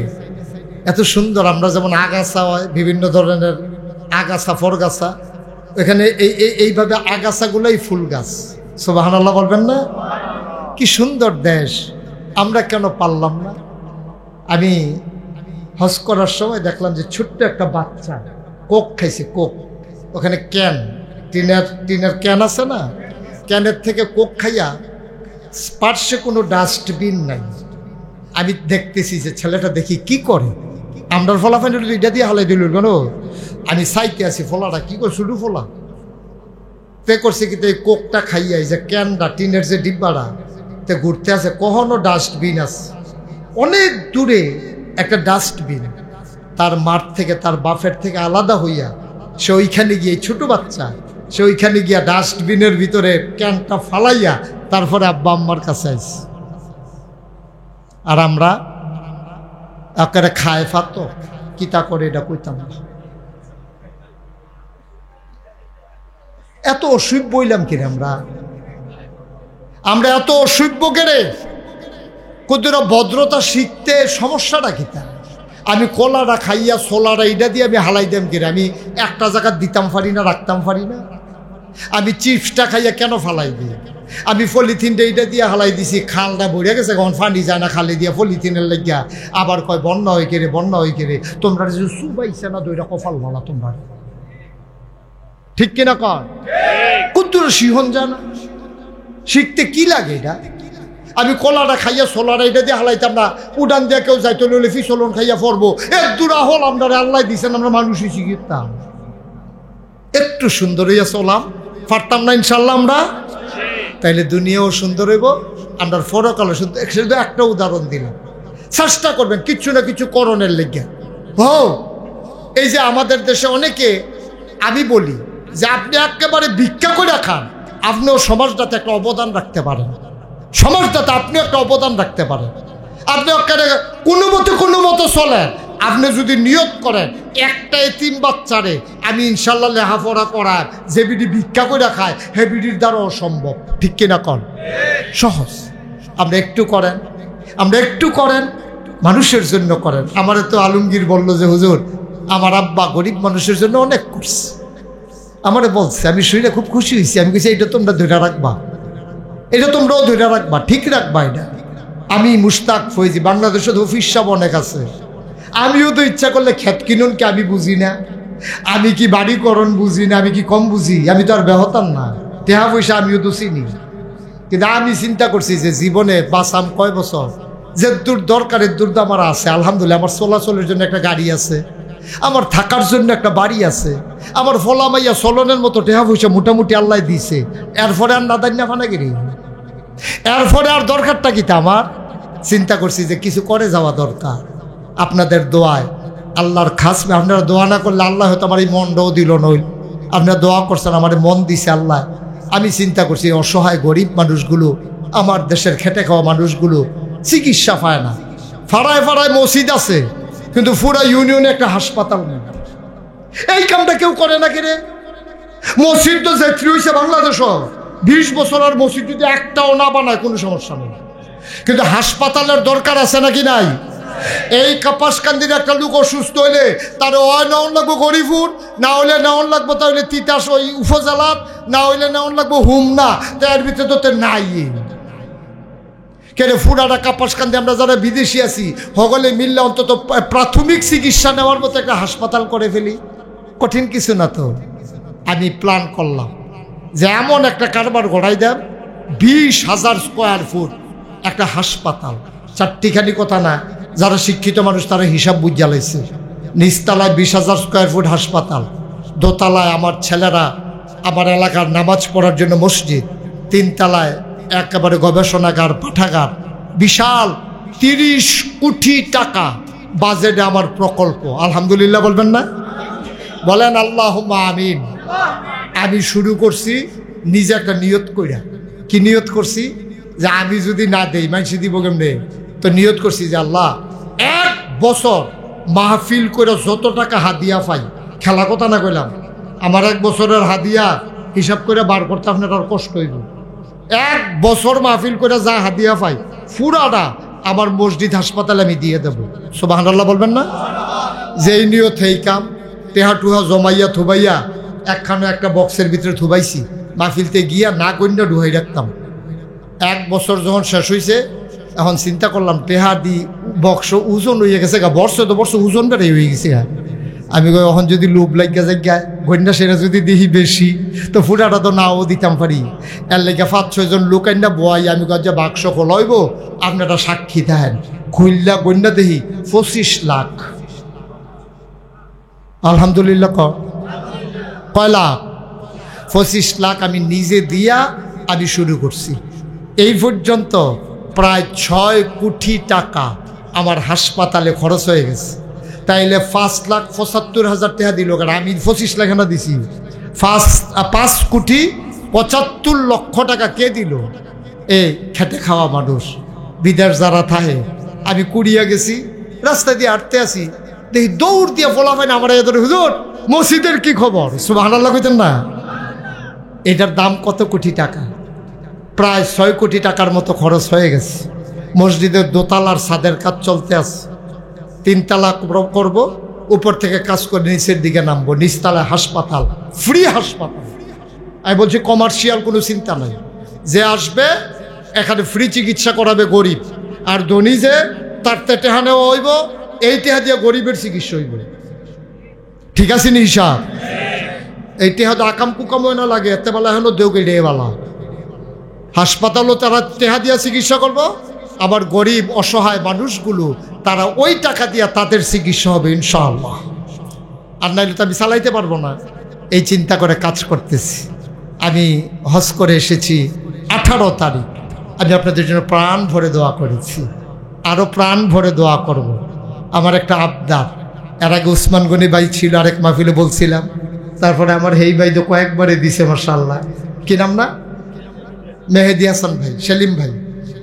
এত সুন্দর, আমরা যেমন আগাছা হয় বিভিন্ন ধরনের আগাছা ফরগাছা, এখানে এইভাবে আগাছাগুলোই ফুল গাছ। সুবহানাল্লাহ বলবেন না? কি সুন্দর দেশ, আমরা কেন পারলাম না? আমি হজ করার সময় দেখলাম যে ছোট্ট একটা বাচ্চা কোক খাইছে, কোক। ওখানে ক্যান, টিনের ক্যান আছে না, ক্যানের থেকে কোক খাইয়া, পার্শ্বে কোনো ডাস্টবিন নাই। আমি দেখতেছি যে ছেলেটা দেখি কি করে, আমরা ফলাফল এটা দিয়ে হালাই দিল কেন। আমি সাইতে আছি, ফলাটা কি করে, শুধু ফলা পে করছে কিন্তু এই কোকটা খাইয়া, এই যে ক্যানটা, টিনের যে ডিব্বাটা তে ঘুরতে আছে, কখনো ডাস্টবিন আছে অনেক দূরে একটা ডাস্টবিন, তার মাঠ থেকে তার বাফের থেকে আলাদা হইয়া সে ওইখানে গিয়ে, ছোট বাচ্চা, সে ওইখানে গিয়া ডাস্টবিনের ভিতরে ক্যানটা ফালাইয়া তারপরে আব্বা আম্মার কাছে আইছে। আর আমরা একেবারে খায় ফাতো কিতা করে এটা কইতাম না। এত অসভ্য বইলাম কিরে আমরা এত অসভ্য কেড়ে কতটা ভদ্রতা শিখতে সমস্যাটা কিতা। আমি কলাটা খাইয়া ছোলাটা এইটা দিয়ে আমি হালাই দাম কিরে, আমি একটা জায়গা দিতাম পারি না, রাখতাম পারি না। আমি চিপসটা খাইয়া কেন ফালাই দিই, আমি পলিথিনটা এইটা দিয়ে হালাই দিছি, খালটা ভরে গেছে, কখন ফানি যায় না খালে দিয়া পলিথিনের লাগিয়া। আবার কয় বন্যা হয়ে কেড়ে, বন্যা হয়ে কেড়ে। তোমরা যে সুবাইছে না দইটা কপাল ভালা তোমরা, ঠিক কিনা কর? কুত্তুর সিহন জানা শিখতে কি লাগে এটা। আমি কলাটা খাইয়া সোলারা এটা দিয়ে হালাইতাম না, উডান দিয়ে কেউ যাইতে লইলে ফিসলন খাইয়া পড়বো। এক দূরা হল আমরা আল্লাহ দিয়েছেন, আমরা মানুষই শিখিতাম। একটু সুন্দর হইয়া চলাম, পারতাম না ইনশাল্লাহ আমরা? তাইলে দুনিয়াও সুন্দর হইব, আমরা পরকালও সুন্দর। শুধু একটা উদাহরণ দিলাম, চেষ্টা করবেন কিছু না কিছু করণের লেগে। এই যে আমাদের দেশে অনেকে, আমি বলি যে আপনি একেবারে ভিক্ষা করে খান, আপনিও সমাজটাতে একটা অবদান রাখতে পারেন, সমাজটাতে আপনি একটা অবদান রাখতে পারেন। আপনি কোনো মতো চলেন, আপনি যদি নিয়ত করেন একটা এতিম বাচ্চারে আমি ইনশাল্লাহ লেখাপড়া করার, যে বিডি ভিক্ষা করে খায় হে বিডির দ্বারা অসম্ভব, ঠিক কিনা কন? সহজ। আপনি একটু করেন, মানুষের জন্য করেন। আমার তো আলমগীর বলল যে হুজুর আমার আব্বা গরিব মানুষের জন্য অনেক করছে, আমারে বলছে, আমি শুনে খুব খুশি হয়েছি। আমি বলছি এটা তোমরা ধরে রাখবা, এটা তোমরাও ধরে রাখবা, ঠিক রাখবা এটা। আমি মুশতাক ফৈজি, বাংলাদেশে তো অফিস সব অনেক আছে, আমিও তো ইচ্ছা করলে ক্ষেত কিনুন কি আমি বুঝি না, আমি কি বাড়িকরণ বুঝি না, আমি কি কম বুঝি? আমি তো আর বেহতাম না, টেহা পয়সা আমিও তো চিনি। কিন্তু আমি চিন্তা করছি যে জীবনে বাঁচাম কয় বছর, যে দূর দরকারের দূর তো আমার আছে আলহামদুলিল্লাহ। আমার চলাচলের জন্য একটা গাড়ি আছে, আমার থাকার জন্য একটা বাড়ি আছে, আমার ফলামাইয়া চলনের মতো টেহা পয়সা মোটামুটি আল্লাহ দিছে। এরপরে আর না দান্না ফানাগিরি, এরপরে আর দরকারটা কি? আমার চিন্তা করছি যে কিছু করে যাওয়া দরকার। আপনাদের দোয়ায়, আল্লাহর খাস, আপনারা দোয়া না করলে আল্লাহ হয়তো আমার এই মনটাও দিল নইল। আপনারা দোয়া করছেন, আমার মন দিছে আল্লাহ। আমি চিন্তা করছি অসহায় গরিব মানুষগুলো, আমার দেশের খেটে খাওয়া মানুষগুলো চিকিৎসা পায় না। ফাড়ায় ফাড়ায় মসজিদ আছে, কিন্তু পুরা ইউনিয়নে একটা হাসপাতাল নেই। এই কামটা কেউ করে না কিরে? মসজিদ তো যাত্রী হয়েছে বাংলাদেশ 20 বছর, আর মসজিদ যদি একটাও না বানায় কোনো সমস্যা নেই, কিন্তু হাসপাতালের দরকার আছে নাকি নাই? এই কাপাসকান্দির একটা লোক অসুস্থ হইলে তার হয় নেওয়ান লাগবো গরিপুর, না হইলে নেওয়ান লাগবো তাহলে তিতাস ওই উপজেলাত, না হইলে নেওয়ান লাগবো হুমনা। তো এর ভিতরে তো নাই কেন ফুরাটা কাপাসকান্দি। আমরা যারা বিদেশি আছি সকলে মিললে অন্তত প্রাথমিক চিকিৎসা নেওয়ার মতো একটা হাসপাতাল করে ফেলি, কঠিন কিছু না তো। আমি প্ল্যান করলাম যে এমন একটা কারবার গড়াই দেব, 20,000 স্কোয়ার ফুট একটা হাসপাতাল। চারটিখানি কথা না, যারা শিক্ষিত মানুষ তারা হিসাব বুঝা লাইছে। নিচতলায় 20,000 স্কোয়ার ফুট হাসপাতাল, দোতলায় আমার ছেলেরা আমার এলাকার নামাজ পড়ার জন্য মসজিদ, 3 তলায় একেবারে গবেষণাগার, পাঠাগার, বিশাল 30 কোটি টাকা বাজেটে আমার প্রকল্প। আলহামদুলিল্লাহ বলবেন না? বলেন আল্লাহুম্মা আমিন। আমি শুরু করছি নিজে একটা নিয়ত কইরা। কি নিয়ত করছি? যে আমি যদি না দেই মানুষ দিব কেমনে? তো নিয়ত করছি যে আল্লাহ 1 বছর মাহফিল করে যত টাকা হাদিয়া পাই, খেলা কথা না কইলাম, আমার 1 বছরের হাদিয়া হিসাব করে বার করতে আপনার আর কষ্ট হইব। 1 বছর মাহফিল করে যা হাদিয়া পাই পুরাটা আমার মসজিদ হাসপাতালে আমি দিয়ে দেব। সুবহানাল্লাহ বলবেন না? যেই নিয়ত এই কাম, টেহা টুহা জমাইয়া থুবাইয়া একখানে একটা বক্সের ভিতরে থুবাইছি, মাহফিলতে গিয়া না কন্যা ডুহাই রাখতাম। 1 বছর যখন শেষ হয়েছে, এখন চিন্তা করলাম টেহা দি বক্স ওজন হয়ে গেছে গা, বর্ষ ওজন বেড়ে হয়ে গেছে। আমি এখন যদি লোভ লাগিয়া যাই গন্যা সেটা যদি দেখি বেশি, তো ফুটাটা তো নাও দিতাম পারি। এর লেগে 5-6 জন লোক আইনা বয়, আমি যে বাক্স খোলাইব, আপনারা সাক্ষী দেন। খুললা গন্যা দেখি 25 লাখ। আলহামদুলিল্লাহ কয় লাখ? 25 লাখ আমি নিজে দিয়া আমি শুরু করছি। এই পর্যন্ত প্রায় 6 কোটি টাকা আমার হাসপাতালে খরচ হয়ে গেছে। তাইলে 5,75,000 টাকা দিল, কারণ আমি 25 লাখ না দিছি। 5 কোটি 75 লক্ষ টাকা কে দিল? এই খেটে খাওয়া মানুষ, বিদেশ যারা থাকে। আমি কুড়িয়া গেছি, রাস্তা দিয়ে হাঁটতে আসি, দেখি দৌড় দিয়ে ফলা পাই না আমার এদের, হুজুর মসজিদের কি খবর? সুবহানাল্লাহ কইতেন না? এটার দাম কত কোটি টাকা? প্রায় 6 কোটি টাকার মতো খরচ হয়ে গেছে। মসজিদের দোতলার ছাদের কাজ চলতে আছে, 3 তলা করব, উপর থেকে কাজ করে নিচের দিকে নামবো। নিচতলায় হাসপাতাল, ফ্রি হাসপাতাল। আমি বলছি কমার্শিয়াল কোনো চিন্তা নাই, যে আসবে এখানে ফ্রি চিকিৎসা করাবে গরিব, আর ধনী যে তার টেহা নেওয়া হইব, এই টেহা দিয়ে গরিবের চিকিৎসা হইব। ঠিক আছে নি হিসাব? এই টেহা তো আকাম কুকামও না লাগে, এতে বেলা হলো দেউকে ডেবালা। হাসপাতালও তারা টেহা দিয়া চিকিৎসা করব, আবার গরিব অসহায় মানুষগুলো তারা ওই টাকা দিয়া তাদের চিকিৎসা হবে ইনশাআল্লাহ। আর নাইলে তো আমি চালাইতে পারবো না। এই চিন্তা করে কাজ করতেছি। আমি হজ করে এসেছি 18 তারিখ। আমি আপনাদের জন্য প্রাণ ভরে দোয়া করেছি, আরও প্রাণ ভরে দোয়া করব। আমার একটা আবদার, এর আগে উসমান গনি ভাই ছিল আরেক মাহফিলে বলছিলাম, তারপরে আমার হেই ভাই তো কয়েকবারে দিছে মাশাআল্লাহ। কি নাম না, মেহেদি হাসান ভাই,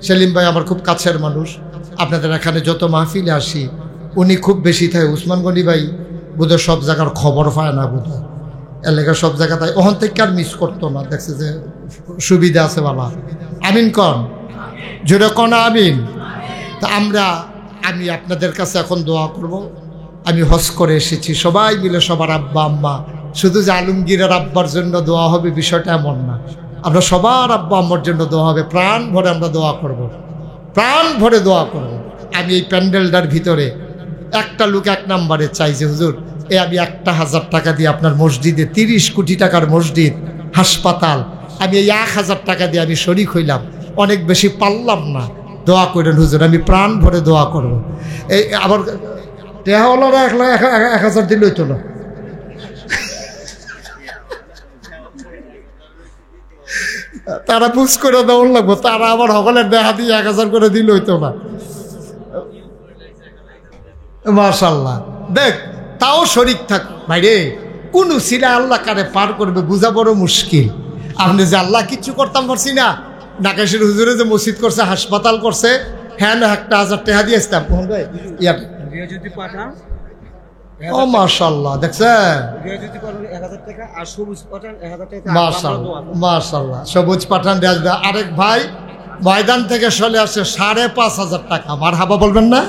সেলিম ভাই আমার খুব কাছের মানুষ। আপনাদের এখানে যত মাহফিলে আসি উনি খুব বেশি থাকে। উসমান গনি ভাই বোধহয় সব জায়গার খবর পায় না, বোধহয় এলাকার সব জায়গায় ওখান থেকে আর মিস করতো না, দেখছে যে সুবিধা আছে বাবা। আমিন কন, জোরে কন আমিন। তা আমি আপনাদের কাছে এখন দোয়া করব। আমি হজ করে এসেছি, সবাই মিলে সবার আব্বা আম্মা, শুধু যে আলমগীরের আব্বার জন্য দোয়া হবে বিষয়টা এমন না, আমরা সবার আব্বা আম্মার জন্য দোয়া হবে। প্রাণ ভরে আমরা দোয়া করব, প্রাণ ভরে দোয়া করব। আমি এই প্যান্ডেলটার ভিতরে একটা লোক 1 নম্বরে চাই যে হুজুর আমি 1,000 টাকা দিয়ে আপনার মসজিদে, 30 কোটি টাকার মসজিদ, হাসপাতাল, আমি এই 1,000 টাকা দিয়ে আমি শরীক হইলাম, অনেক বেশি পারলাম না, দোয়া করেন হুজুর। আমি প্রাণ ভরে দোয়া করব। এই আবার টেহাওয়ালারা 1,000 দিল হইতো না, তারা বুঝ করে দেওয়ার লাগবো, তারা আবার সকলের দেখা দিয়ে 1,000 করে দিল হইতো না। মাশাআল্লাহ, দেখ তাও শরীক থাক ভাইরে, কোন ছিল আল্লাহ কারে পার করবে বুঝা বড় মুশকিল। আপনি যে আল্লাহ কিচ্ছু করতাম পারছি না, নাকাশের হুজুরে যে মসজিদ করছে, হাসপাতাল করছে, হ্যাঁ না 1,000 টাকা দিয়ে আসতাম। ও মাশাআল্লাহ, দেখছেন মাশাআল্লাহ, সবুজ পাঠান। আরেক ভাই ময়দান থেকে চলে আসে 5,500 টাকা, আমার হাবা বলবেন না,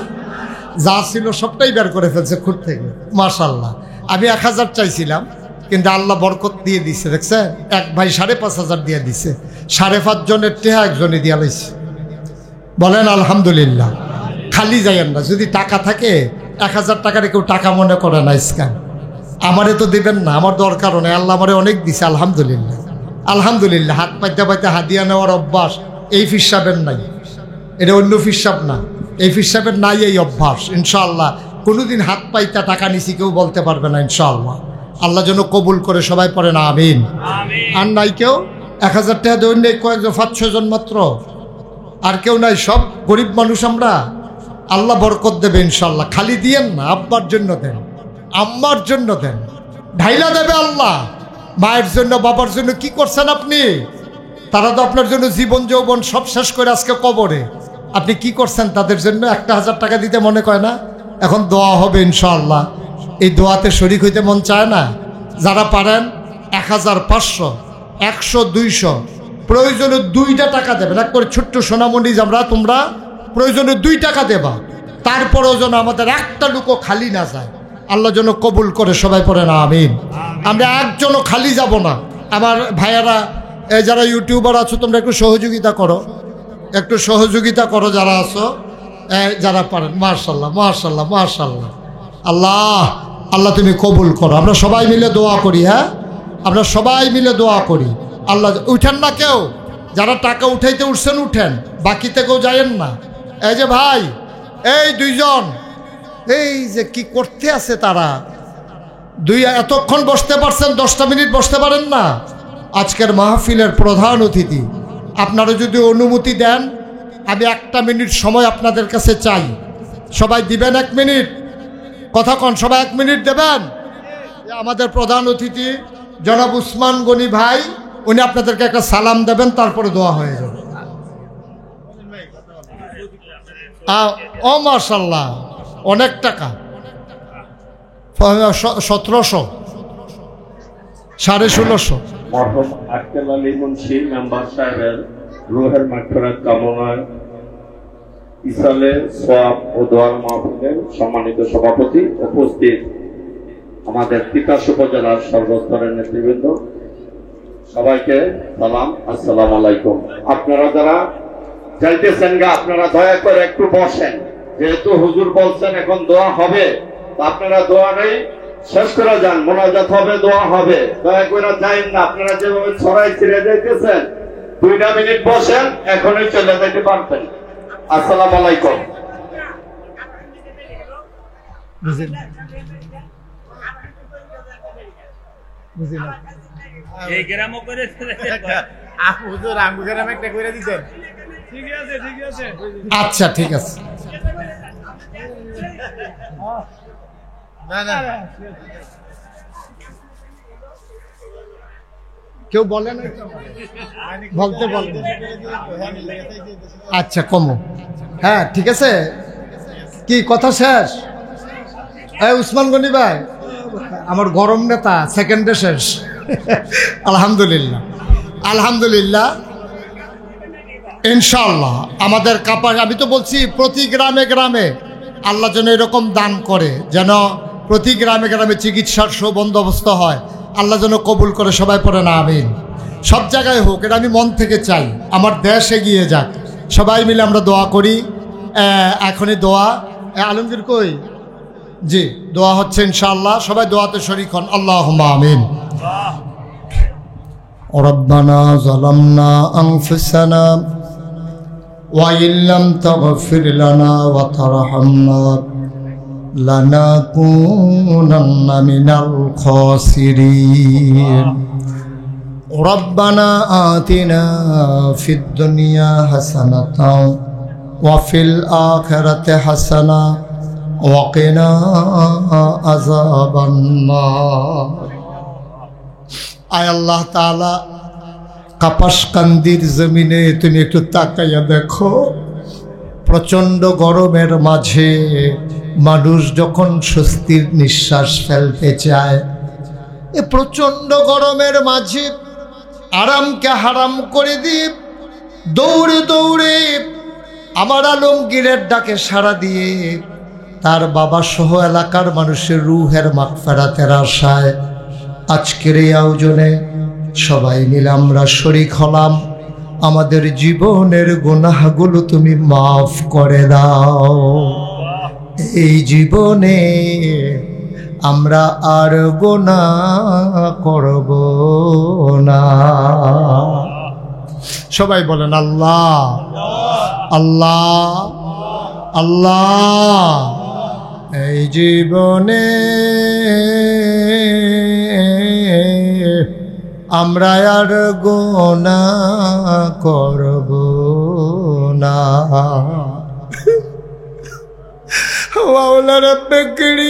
যা ছিল সবটাই বের করে ফেলছে খুঁট থেকে, মাশাআল্লাহ। আমি 1,000 চাইছিলাম, কিন্তু আল্লাহ বরকত দিয়ে দিছে, দেখছেন। এক ভাই 5,500 দিয়ে দিছে, 5.5 জনের টেহা একজনে দিয়া লাইছে। বলেন আলহামদুলিল্লাহ। খালি যাইয়েন না, যদি টাকা থাকে 1,000 টাকার কেউ টাকা মনে করে না, স্ক্যান আমারে তো দিবেন না, আমার দরকারও নেই, আল্লাহ আমারে অনেক দিছে, আলহামদুলিল্লাহ আলহামদুলিল্লাহ। হাত পাইতে পাইতে হাদিয়া নেওয়ার অভ্যাস এই ফিসাবের নাই, এটা অন্য ফিসাব না, এই ফিসাবের নাই এই অভ্যাস। ইনশাআল্লাহ কোনোদিন হাত পাইতে টাকা নিছি কেউ বলতে পারবে না, ইনশাআল্লাহ। আল্লাহ যেন কবুল করে, সবাই পড়ে না আমিন। আর নাই কেউ 1,000 টাকা দেন, নেই কয়েকজন 5-6 জন মাত্র, আর কেউ নাই, সব গরিব মানুষ আমরা। আল্লাহ বরকত দেবে ইনশাআল্লাহ। খালি দিয়েন না, আব্বার জন্য দেন, আম্মার জন্য দেন, ঢাইলা দেবে আল্লাহ। মায়ের জন্য, বাবার জন্য কি করছেন আপনি? তারা তো আপনার জন্য জীবন যৌবন সব শেষ করে আজকে কবরে, আপনি কি করছেন তাদের জন্য? 1,000 টাকা দিতে মনে কয় না? এখন দোয়া হবে ইনশাআল্লাহ, এই দোয়াতে শরীক হইতে মন চায় না? যারা পারেন 1,000, 500, 100, 200, প্রয়োজনে 2টা টাকা দেবেন। এক করে ছোট্ট সোনামণি আমরা, তোমরা প্রয়োজনে 2 টাকা দেবা, তারপরেও যেন আমাদের একটা লুকও খালি না যায়। আল্লাহ যেন কবুল করে, সবাই পড়ে না আমিন। আমরা একজনও খালি যাব না। আমার ভাইয়ারা, যারা ইউটিউবার আছো, তোমরা একটু সহযোগিতা করো, একটু সহযোগিতা করো যারা আছো, যারা পারেন। মাশাআল্লাহ মাশাআল্লাহ মাশাআল্লাহ। আল্লাহ আল্লাহ তুমি কবুল করো। আমরা সবাই মিলে দোয়া করি, হ্যাঁ আমরা সবাই মিলে দোয়া করি। আল্লাহ উঠেন না কেউ, যারা টাকা উঠাইতে উঠছেন উঠেন, বাকিতে কেউ যায়েন না। এই যে ভাই, এই 2 জন, এই যে কি করতে আছে তারা, এতক্ষণ বসতে পারছেন, 10টা মিনিট বসতে পারেন না? আজকের মাহফিলের প্রধান অতিথি, আপনারা যদি অনুমতি দেন, আমি 1টা মিনিট সময় আপনাদের কাছে চাই। সবাই দিবেন 1 মিনিট? কথা কন, সবাই 1 মিনিট দেবেন? আমাদের প্রধান অতিথি জনাব উসমান গনি ভাই, উনি আপনাদেরকে একটা সালাম দেবেন, তারপরে দোয়া হয়ে যাবে। ও মাশাআল্লাহ, অনেক টাকা, 1700, 1650। মরহুম আক্কেল আলী মুন্সি মেম্বার সাহেবের রুহের মাগফিরাত কামনায় ইসালে সওয়াব ও দোয়ার মাহফিলের সম্মানিত সভাপতি, উপস্থিত আমাদের তিতাস উপজেলার সর্বস্তরের নেতৃবৃন্দ, সবাইকে সালাম, আসসালামু আলাইকুম। আপনারা যারা যাইতেছেন গা, আপনারা দয়া করে একটু বসেন, যেহেতু হুজুর বলছেন এখন দোয়া হবে, আপনারা দোয়াটাই শেষ করে যান, মোনাজাত হবে, দোয়া হবে, দয়া করে যাইন না। আপনারা যেভাবে ছড়াই ছিঁড়ে যাইতেছেন, 2টা মিনিট বসেন, এখনই চলে যাইতে পারবেন। আসসালামু আলাইকুম। বুঝলেন? এই গ্রামও করে হুজুর আমগো গ্রামে একটা করে দিতেন। ঠিক আছে ঠিক আছে, আচ্ছা ঠিক আছে। না না কেউ বলে না, বলতে বলতে। আচ্ছা কমো, হ্যাঁ ঠিক আছে। কি কথা শেষ? এই উসমান গনি ভাই, আমার গরম নেতা সেকেন্ডে শেষ। আলহামদুলিল্লাহ আলহামদুলিল্লাহ, ইনশাআল্লাহ আমাদের কাপাস। আমি তো বলছি প্রতি গ্রামে গ্রামে আল্লাহ যেন এরকম দান করে, যেন প্রতি গ্রামে গ্রামে চিকিৎসার সুবন্দোবস্ত হয়। আল্লাহ যেন কবুল করে, সবাই পড়ে না আমিন। সব জায়গায় হোক, এটা আমি মন থেকে চাই। আমার দেশ এগিয়ে যাক, সবাই মিলে আমরা দোয়া করি। এখনই দোয়া, আলমগীর কই? জি, দোয়া হচ্ছে ইনশাআল্লাহ, সবাই দোয়াতে শরীক হন। আল্লাহুম্মা আমিন। রব্বানা যালামনা আনফুসানা ওয়া ইল্লাম তাগফির লানা ওয়া তারহামনা লানাকুনান্না মিনাল খাসিরিন। রব্বানা আতিনা ফিদ দুনিয়া হাসানাতাও ওয়া ফিল আখিরাতি হাসানা ওয়া কিনা আযাবান নার। আয় আল্লাহ তাআলা, কাপাসকান্দির জমিনে তুমি একটু তাকাইয়া দেখো। প্রচণ্ড গরমের মাঝে মানুষ যখন স্বস্তির নিঃশ্বাস ফেলতে চায়, এ প্রচণ্ড গরমের মাঝে আরামকে হারাম করে দিয়ে দৌড়ে দৌড়ে আমার আলমগীরের ডাকে সাড়া দিয়ে তার বাবা সহ এলাকার মানুষের রুহের মাগফিরাতের আশায় আজকের এই আয়োজনে সবাই মিলে আমরা শরীক হলাম। আমাদের জীবনের গুনাহগুলো তুমি মাফ করে দাও। এই জীবনে আমরা আর গুনাহ করব না। সবাই বলেন আল্লাহ আল্লাহ আল্লাহ। এই জীবনে আমরা আর গুনাহ করব না। মাওলা রব্বে কারীম,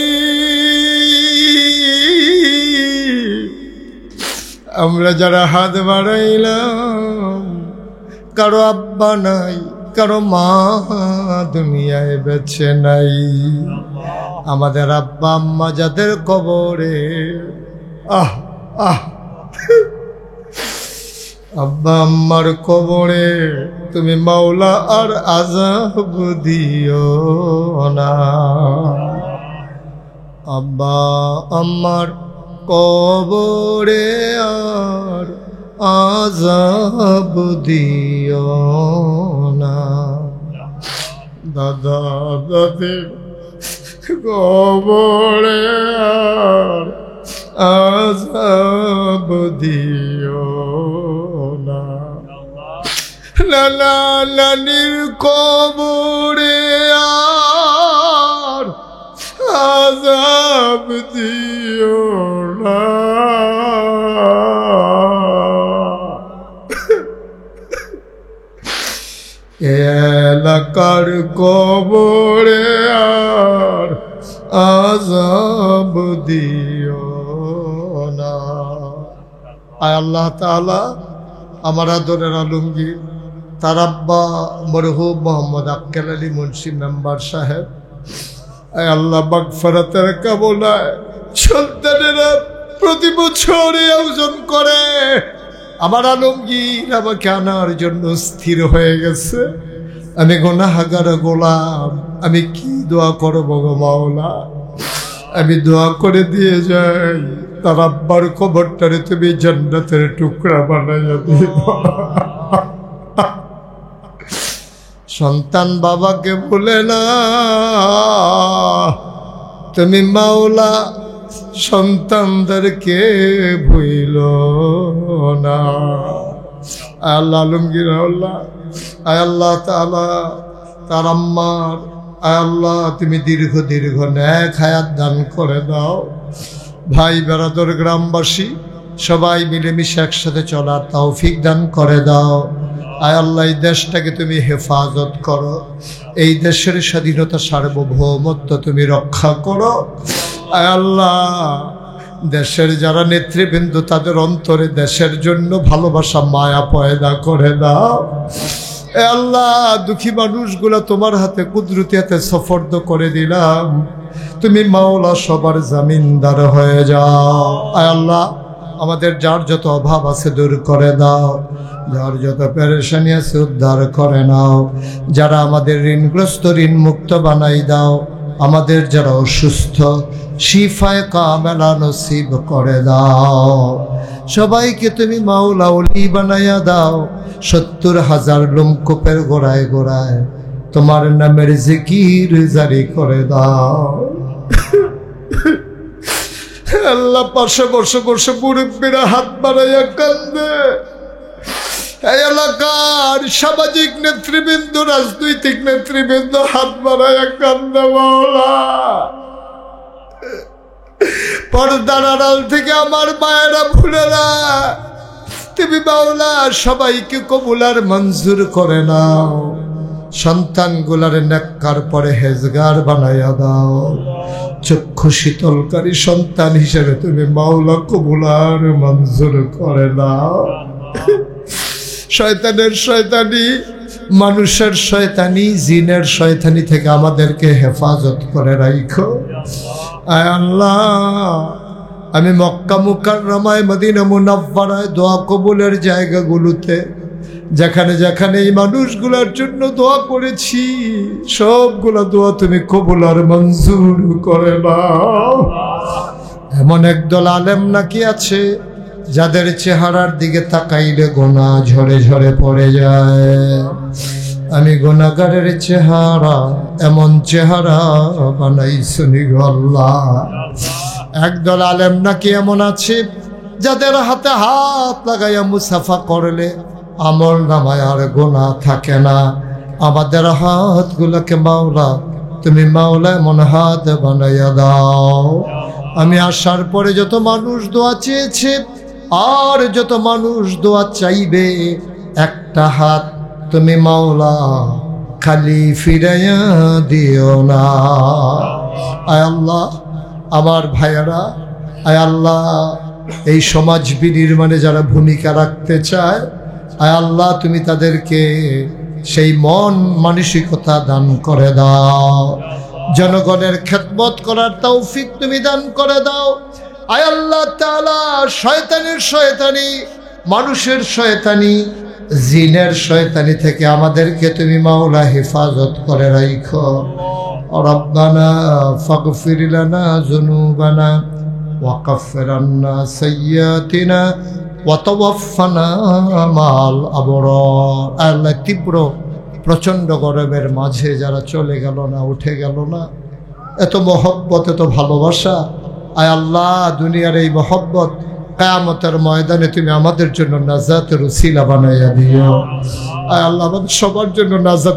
আমরা যারা হাত বাড়াইলাম, কারো আব্বা নাই, কারো মা দুনিয়ায় বেঁচে নাই। আমাদের আব্বা আম্মা যাদের কবরে, আহ আহ আব্বা আম্মার কবরে তুমি মাওলা আর আযাব দিও না। আব্বা আম্মার কবরে আর আযাব দিও না। দাদা দাদির কবরে আর আযাব দিও না। নানা নানির কবরে আর আযাব দিও না। এলাকার কবরে আর আযাব দিও না। আয় আল্লাহ তাআলা, আমার আদরের আলমগীর তার আব্বা মরহুম মোহাম্মদ আক্কেল আলী মুন্সি মেম্বার সাহেব, আয় আল্লাহ মাগফিরাতের কামনায় সন্তানেরা প্রতি বছর আয়োজন করে। আমার আলমগীর আমাকে আনার জন্য স্থির হয়ে গেছে। আমি গুনাহগার গোলাম, আমি কি দোয়া করব গো মাওলা? আমি দোয়া করে দিয়ে যাই, তার আব্বার কবরটারে তুমি জান্নাতের টুকরা বানাইয়া দিও। সন্তান বাবাকে ভুলে না, তুমি মাওলা সন্তানদেরকে ভুইল না। আল্লাহ আলমগীর আল্লাহ, আয় আল্লাহ তাআলা তার আম্মার, আয় আল্লাহ তুমি দীর্ঘ দীর্ঘ নেক হায়াত দান করে দাও। ভাই বেরাদর গ্রামবাসী সবাই মিলেমিশে একসাথে চলার তৌফিক দান করে দাও। আয় আল্লাহ, এই দেশটাকে তুমি হেফাজত করো, এই দেশের স্বাধীনতা সার্বভৌমত্ব তুমি রক্ষা করো। আয় আল্লাহ, দেশের যারা নেতৃবৃন্দ তাদের অন্তরে দেশের জন্য ভালোবাসা মায়া পয়দা করে দাও। এ আল্লাহ, দুঃখী মানুষগুলা তোমার হাতে কুদরতি হাতে সফর্দ করে দিলাম, তুমি মাওলা সবার জামিনদার হয়ে যাও। আয় আল্লাহ, আমাদের যার যত অভাব আছে দূর করে দাও, যার যত পেরেশানি আছে উদ্ধার করে নাও, যারা আমাদের ঋণগ্রস্ত ঋণ মুক্ত বানাই দাও, আমাদের যারা অসুস্থ শিফায়ে কামেলা নসিব করে দাও। সবাইকে তুমি মাওলা ওলি বানাইয়া দাও, ৭০,০০০ লোমকূপের গোড়ায় গোড়ায় তোমার নামের জিকির জারি করে দাও। আল্লাহ, পাশে বসে বসে মুরব্বীরা হাত বাড়াইয়া কান্দে। এই এলাকার সামাজিক নেতৃবৃন্দ, রাজনৈতিক নেতৃবৃন্দ হাত বাড়াইয়া কান্দে। মাওলা, পর্দার আড়াল থেকে আমার মায়েরা ভুলেরা, তুমি মাওলা সবাইকে কবুল আর মঞ্জুর করে নাও। সন্তানগুলার নেককার পরে হেজগার বানাইয়া দাও। চক্ষু শীতলকারী সন্তান হিসেবে তুমি মাওলা কবুল আর মঞ্জুর করে নাও। শয়তানের শয়তানি, মানুষের শয়তানি, জিনের শয়তানি থেকে আমাদেরকে হেফাজত করে রাখো। আয় আল্লাহ, আমি মক্কা মুকাররমায়, মদিনা মুনাফফারায় দোয়া কবুলের জায়গাগুলোতে যেখানে যেখানে এই মানুষগুলোর জন্য দোয়া করেছি, সবগুলা দোয়া তুমি কবুল আর মঞ্জুর করে নাও। এমন একদল আলেম নাকি আছে যাদের চেহারার দিকে তাকাইলে গোনা ঝরে ঝরে পড়ে যায়। আমি গুনাহগারের চেহারা, এমন চেহারা বানাইছনি গো আল্লাহ। একদল আলেম নাকি এমন আছে যাদের হাতে হাত লাগাইয়া মুসাফা করলে আমল নামায় আর গোনা থাকে না। আমাদের হাতগুলোকে মাওলা তুমি মাওলা এমন হাত বানাইয়া দাও। আমি আসার পরে যত মানুষ দোয়া চেয়েছে আর যত মানুষ দোয়া চাইবে, একটা হাত তুমি মাওলা খালি ফিরাইয়া দিও না। আয় আল্লাহ, আমার ভাইয়েরা, আয় আল্লাহ, এই সমাজ বিনির্মাণে যারা ভূমিকা রাখতে চায়, আয় আল্লাহ তুমি তাদেরকে সেই মন মানসিকতা দান করে দাও। জনগণের খেদমত করার তৌফিক তুমি দান করে দাও। আয় আল্লাহ তাআলা, শয়তানের শয়তানি, মানুষের শয়তানি, জিনের শয়তানি থেকে আমাদেরকে তুমি মাওলা হেফাজত করে রাখো। রব্বানা ফাগফির লানা যুনুবানা ওয়া কাফির আন্না সাইয়্যাতিনা ওয়া তাওয়াফফানা মাল আবরার। আল্লাহ, তীব্র প্রচণ্ড গরমের মাঝে যারা চলে গেল না, উঠে গেল না, এত মহব্বত, এত ভালোবাসা, আয় আল্লাহ দুনিয়ার এই মহব্বত কিয়ামতের ময়দানে তুমি আমাদের জন্য নাজাতের উসিলা বানাইয়া দিও। আয় আল্লাহ, আমাদের সবার জন্য নাজাত